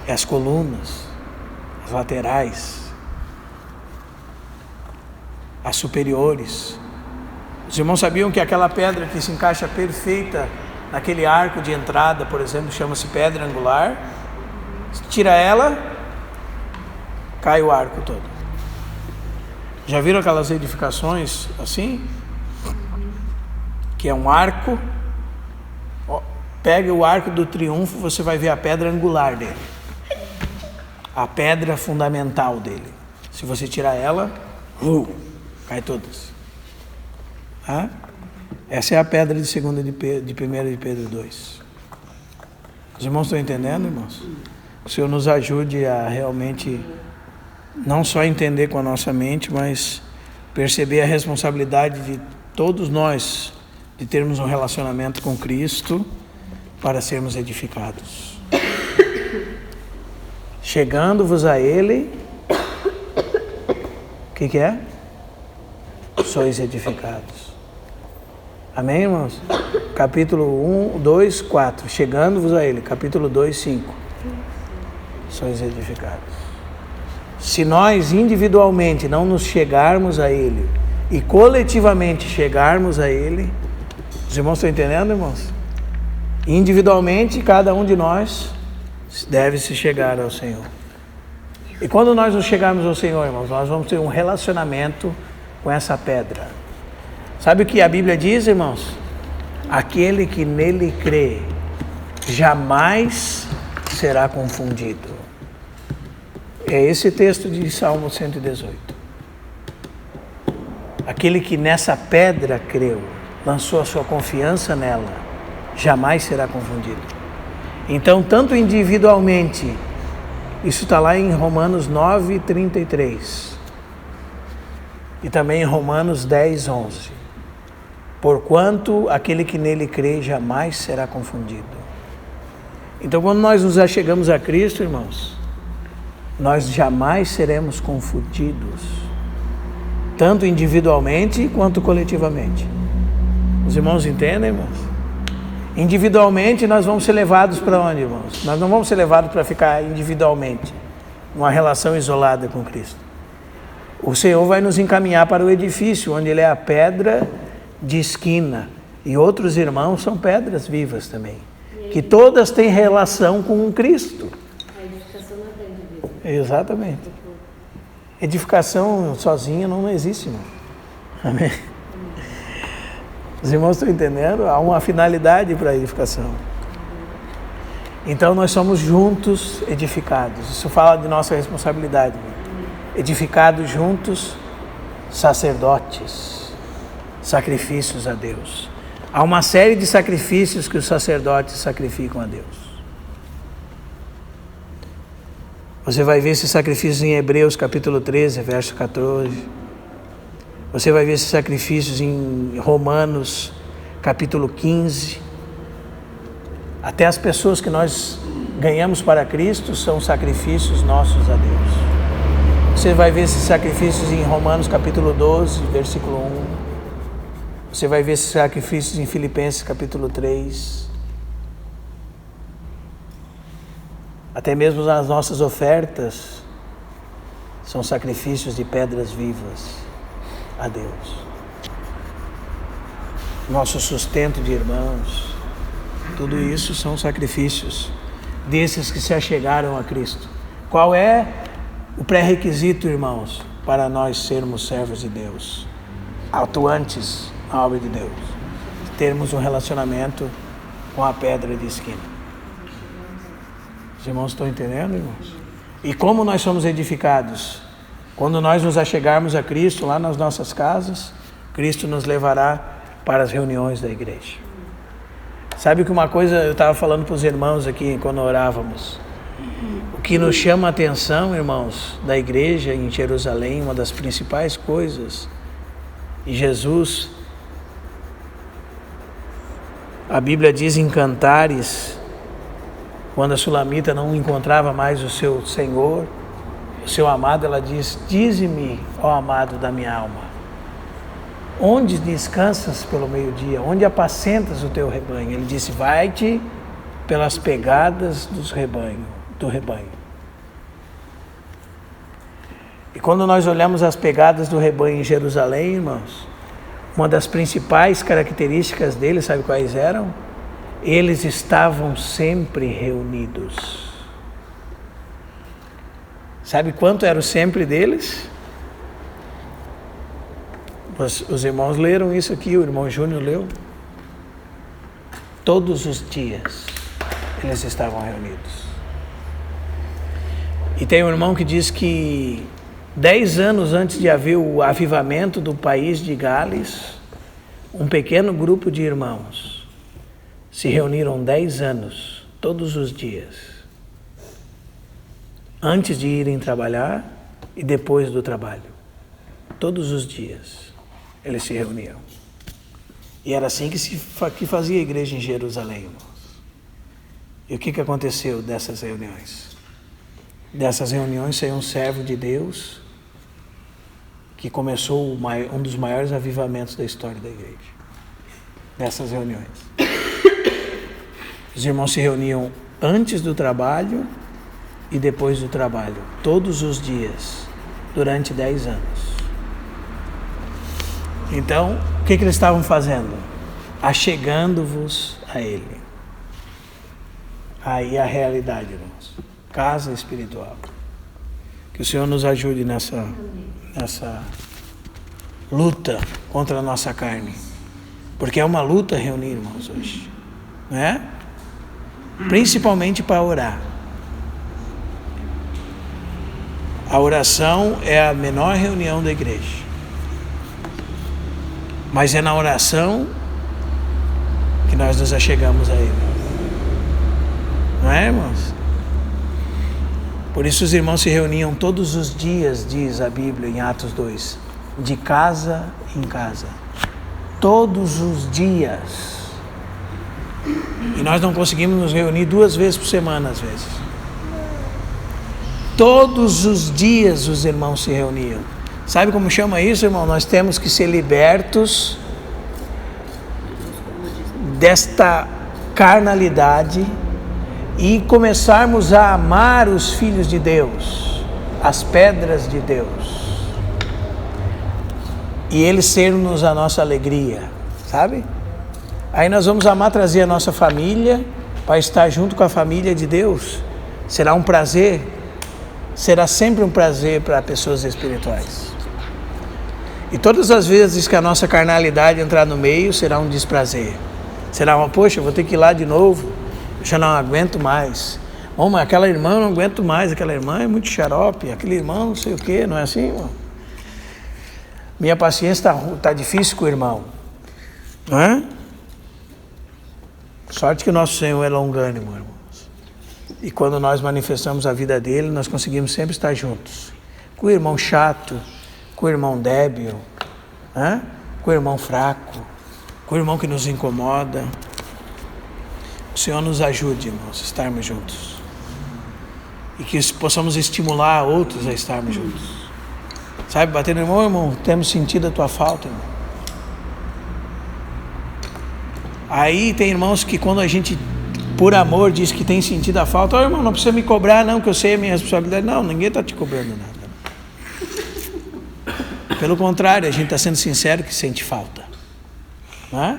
A: é as colunas, as laterais, as superiores. Os irmãos sabiam que aquela pedra que se encaixa perfeita naquele arco de entrada, por exemplo, chama-se pedra angular. Se tira ela, cai o arco todo. Já viram aquelas edificações assim? Que é um arco. Pega o arco do triunfo, você vai ver a pedra angular dele, a pedra fundamental dele. Se você tirar ela, cai todas. Essa é a pedra de 1 de Pedro 2. Os irmãos estão entendendo, irmãos? O Senhor nos ajude a realmente não só entender com a nossa mente, mas perceber a responsabilidade de todos nós de termos um relacionamento com Cristo para sermos edificados. Chegando-vos a Ele, o que é? Sois edificados. Amém, irmãos? Capítulo 1, 2, 4. Chegando-vos a Ele. Capítulo 2, 5. Sois edificados. Se nós individualmente não nos chegarmos a Ele e coletivamente chegarmos a Ele, os irmãos estão entendendo, irmãos? Individualmente, cada um de nós deve se chegar ao Senhor. E quando nós nos chegarmos ao Senhor, irmãos, nós vamos ter um relacionamento com essa pedra. Sabe o que a Bíblia diz, irmãos? Aquele que nele crê jamais será confundido. É esse texto de Salmo 118. Aquele que nessa pedra creu, lançou a sua confiança nela, jamais será confundido. Então, tanto individualmente, isso está lá em Romanos 9, 33. E também em Romanos 10, 11. Porquanto aquele que nele crê jamais será confundido. Então, quando nós nos achegamos a Cristo, irmãos, nós jamais seremos confundidos, tanto individualmente quanto coletivamente. Os irmãos entendem, irmãos? Individualmente nós vamos ser levados para onde, irmãos? Nós não vamos ser levados para ficar individualmente, numa relação isolada com Cristo. O Senhor vai nos encaminhar para o edifício, onde Ele é a pedra de esquina, E outros irmãos são pedras vivas também, que todas têm relação com Cristo.
D: A edificação não é indivíduo.
A: Exatamente. Edificação sozinha não existe, irmão. Amém? Os irmãos estão entendendo? Há uma finalidade para a edificação. Então nós somos juntos edificados. Isso fala de nossa responsabilidade. Edificados juntos, sacerdotes, sacrifícios a Deus. Há uma série de sacrifícios que os sacerdotes sacrificam a Deus. Você vai ver esses sacrifícios em Hebreus capítulo 13, verso 14. Você vai ver esses sacrifícios em Romanos capítulo 15. Até as pessoas que nós ganhamos para Cristo são sacrifícios nossos a Deus. Você vai ver esses sacrifícios em Romanos capítulo 12, versículo 1. Você vai ver esses sacrifícios em Filipenses capítulo 3. Até mesmo as nossas ofertas são sacrifícios de pedras vivas a Deus. Nosso sustento de irmãos, tudo isso são sacrifícios desses que se achegaram a Cristo. Qual é o pré-requisito, irmãos, para nós sermos servos de Deus, atuantes na obra de Deus? Termos um relacionamento com a pedra de esquina. Os irmãos estão entendendo, irmãos? E como nós somos edificados? Quando nós nos achegarmos a Cristo lá nas nossas casas, Cristo nos levará para as reuniões da igreja. Sabe que uma coisa, eu estava falando para os irmãos aqui quando orávamos, o que nos chama a atenção, irmãos, da igreja em Jerusalém, uma das principais coisas, e Jesus, a Bíblia diz em Cantares, quando a Sulamita não encontrava mais o seu Senhor, o seu amado, ela diz: dize-me, ó amado da minha alma, onde descansas pelo meio-dia? Onde apacentas o teu rebanho? Ele disse: vai-te pelas pegadas do rebanho. E quando nós olhamos as pegadas do rebanho em Jerusalém, irmãos, uma das principais características deles, sabe quais eram? Eles estavam sempre reunidos. Sabe quanto era o sempre deles? Os irmãos leram isso aqui, o irmão Júnior leu. Todos os dias eles estavam reunidos. E tem um irmão que diz que 10 anos antes de haver o avivamento do país de Gales, um pequeno grupo de irmãos se reuniram 10 anos, todos os dias, antes de irem trabalhar e depois do trabalho. Todos os dias eles se reuniam. E era assim que fazia a igreja em Jerusalém, irmãos. E o que aconteceu dessas reuniões? Dessas reuniões saiu um servo de Deus que começou um dos maiores avivamentos da história da igreja. Dessas reuniões. Os irmãos se reuniam antes do trabalho e depois do trabalho, todos os dias, durante 10 anos. Então, o que eles estavam fazendo? Achegando-vos a Ele. Aí a realidade, irmãos. Casa espiritual. Que o Senhor nos ajude nessa luta contra a nossa carne. Porque é uma luta reunir, irmãos, hoje. Não é? Principalmente para orar. A oração é a menor reunião da igreja. Mas é na oração que nós nos achegamos a Ele. Não é, irmãos? Por isso os irmãos se reuniam todos os dias, diz a Bíblia em Atos 2, de casa em casa. Todos os dias. E nós não conseguimos nos reunir 2 vezes por semana, às vezes. Todos os dias os irmãos se reuniam. Sabe como chama isso, irmão? Nós temos que ser libertos desta carnalidade e começarmos a amar os filhos de Deus, as pedras de Deus, e eles serem-nos a nossa alegria, sabe? Aí nós vamos amar trazer a nossa família para estar junto com a família de Deus. Será um prazer, será sempre um prazer para pessoas espirituais. E todas as vezes que a nossa carnalidade entrar no meio, será um desprazer. Será uma, poxa, eu vou ter que ir lá de novo, eu já não aguento mais. Mas aquela irmã eu não aguento mais, aquela irmã é muito xarope, aquele irmão não sei o quê, não é assim, irmão? Minha paciência está difícil com o irmão, não é? Sorte que o nosso Senhor é longânimo, irmãos. E quando nós manifestamos a vida dele, nós conseguimos sempre estar juntos. Com o irmão chato, com o irmão débil, né? Com o irmão fraco, com o irmão que nos incomoda. O Senhor nos ajude, irmãos, a estarmos juntos. E que possamos estimular outros a estarmos juntos. Sabe, bater no irmão, irmão, temos sentido a tua falta, irmão. Aí tem irmãos que quando a gente, por amor, diz que tem sentido a falta, irmão, não precisa me cobrar não, que eu sei a minha responsabilidade. Não, ninguém está te cobrando nada. Pelo contrário, a gente está sendo sincero que sente falta. Não é?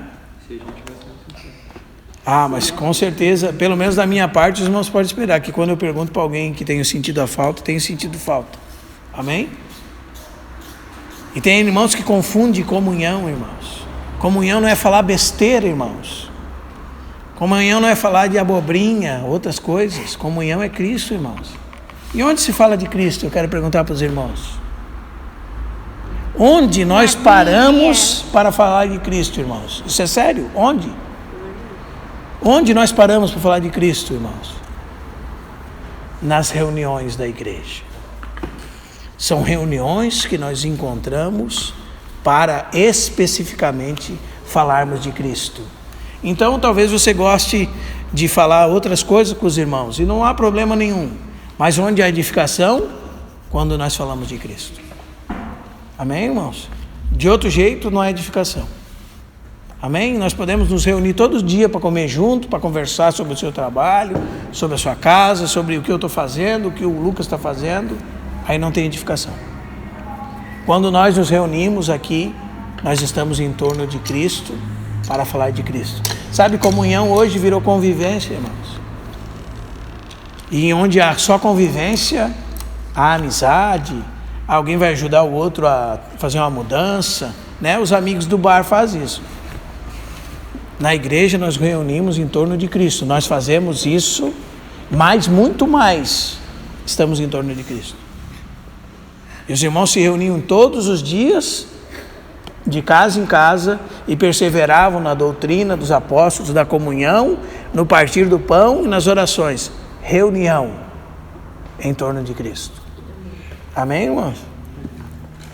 A: Ah, mas com certeza, pelo menos da minha parte, os irmãos podem esperar que quando eu pergunto para alguém que tenho sentido a falta, tenho sentido falta. Amém? E tem irmãos que confundem comunhão, irmãos. Comunhão não é falar besteira, irmãos. Comunhão não é falar de abobrinha, outras coisas. Comunhão é Cristo, irmãos. E onde se fala de Cristo? Eu quero perguntar para os irmãos. Onde nós paramos para falar de Cristo, irmãos? Isso é sério? Onde? Onde nós paramos para falar de Cristo, irmãos? Nas reuniões da igreja. São reuniões que nós encontramos para especificamente falarmos de Cristo. Então, talvez você goste de falar outras coisas com os irmãos, e não há problema nenhum. Mas onde há edificação? Quando nós falamos de Cristo. Amém, irmãos? De outro jeito, não há edificação. Amém? Nós podemos nos reunir todos os dias para comer junto, para conversar sobre o seu trabalho, sobre a sua casa, sobre o que eu estou fazendo, o que o Lucas está fazendo. Aí não tem edificação. Quando nós nos reunimos aqui, nós estamos em torno de Cristo para falar de Cristo. Sabe, comunhão hoje virou convivência, irmãos. E onde há só convivência, há amizade, alguém vai ajudar o outro a fazer uma mudança, né? Os amigos do bar fazem isso. Na igreja nós reunimos em torno de Cristo. Nós fazemos isso, mas muito mais estamos em torno de Cristo. E os irmãos se reuniam todos os dias, de casa em casa, e perseveravam na doutrina dos apóstolos, da comunhão, no partir do pão e nas orações. Reunião em torno de Cristo. Amém, irmãos?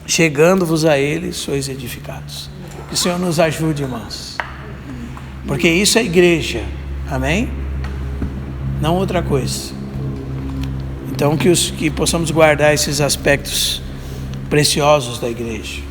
A: Chegando-vos a Ele, sois edificados. Que o Senhor nos ajude, irmãos. Porque isso é igreja. Amém? Não outra coisa. Então que possamos guardar esses aspectos preciosos da igreja.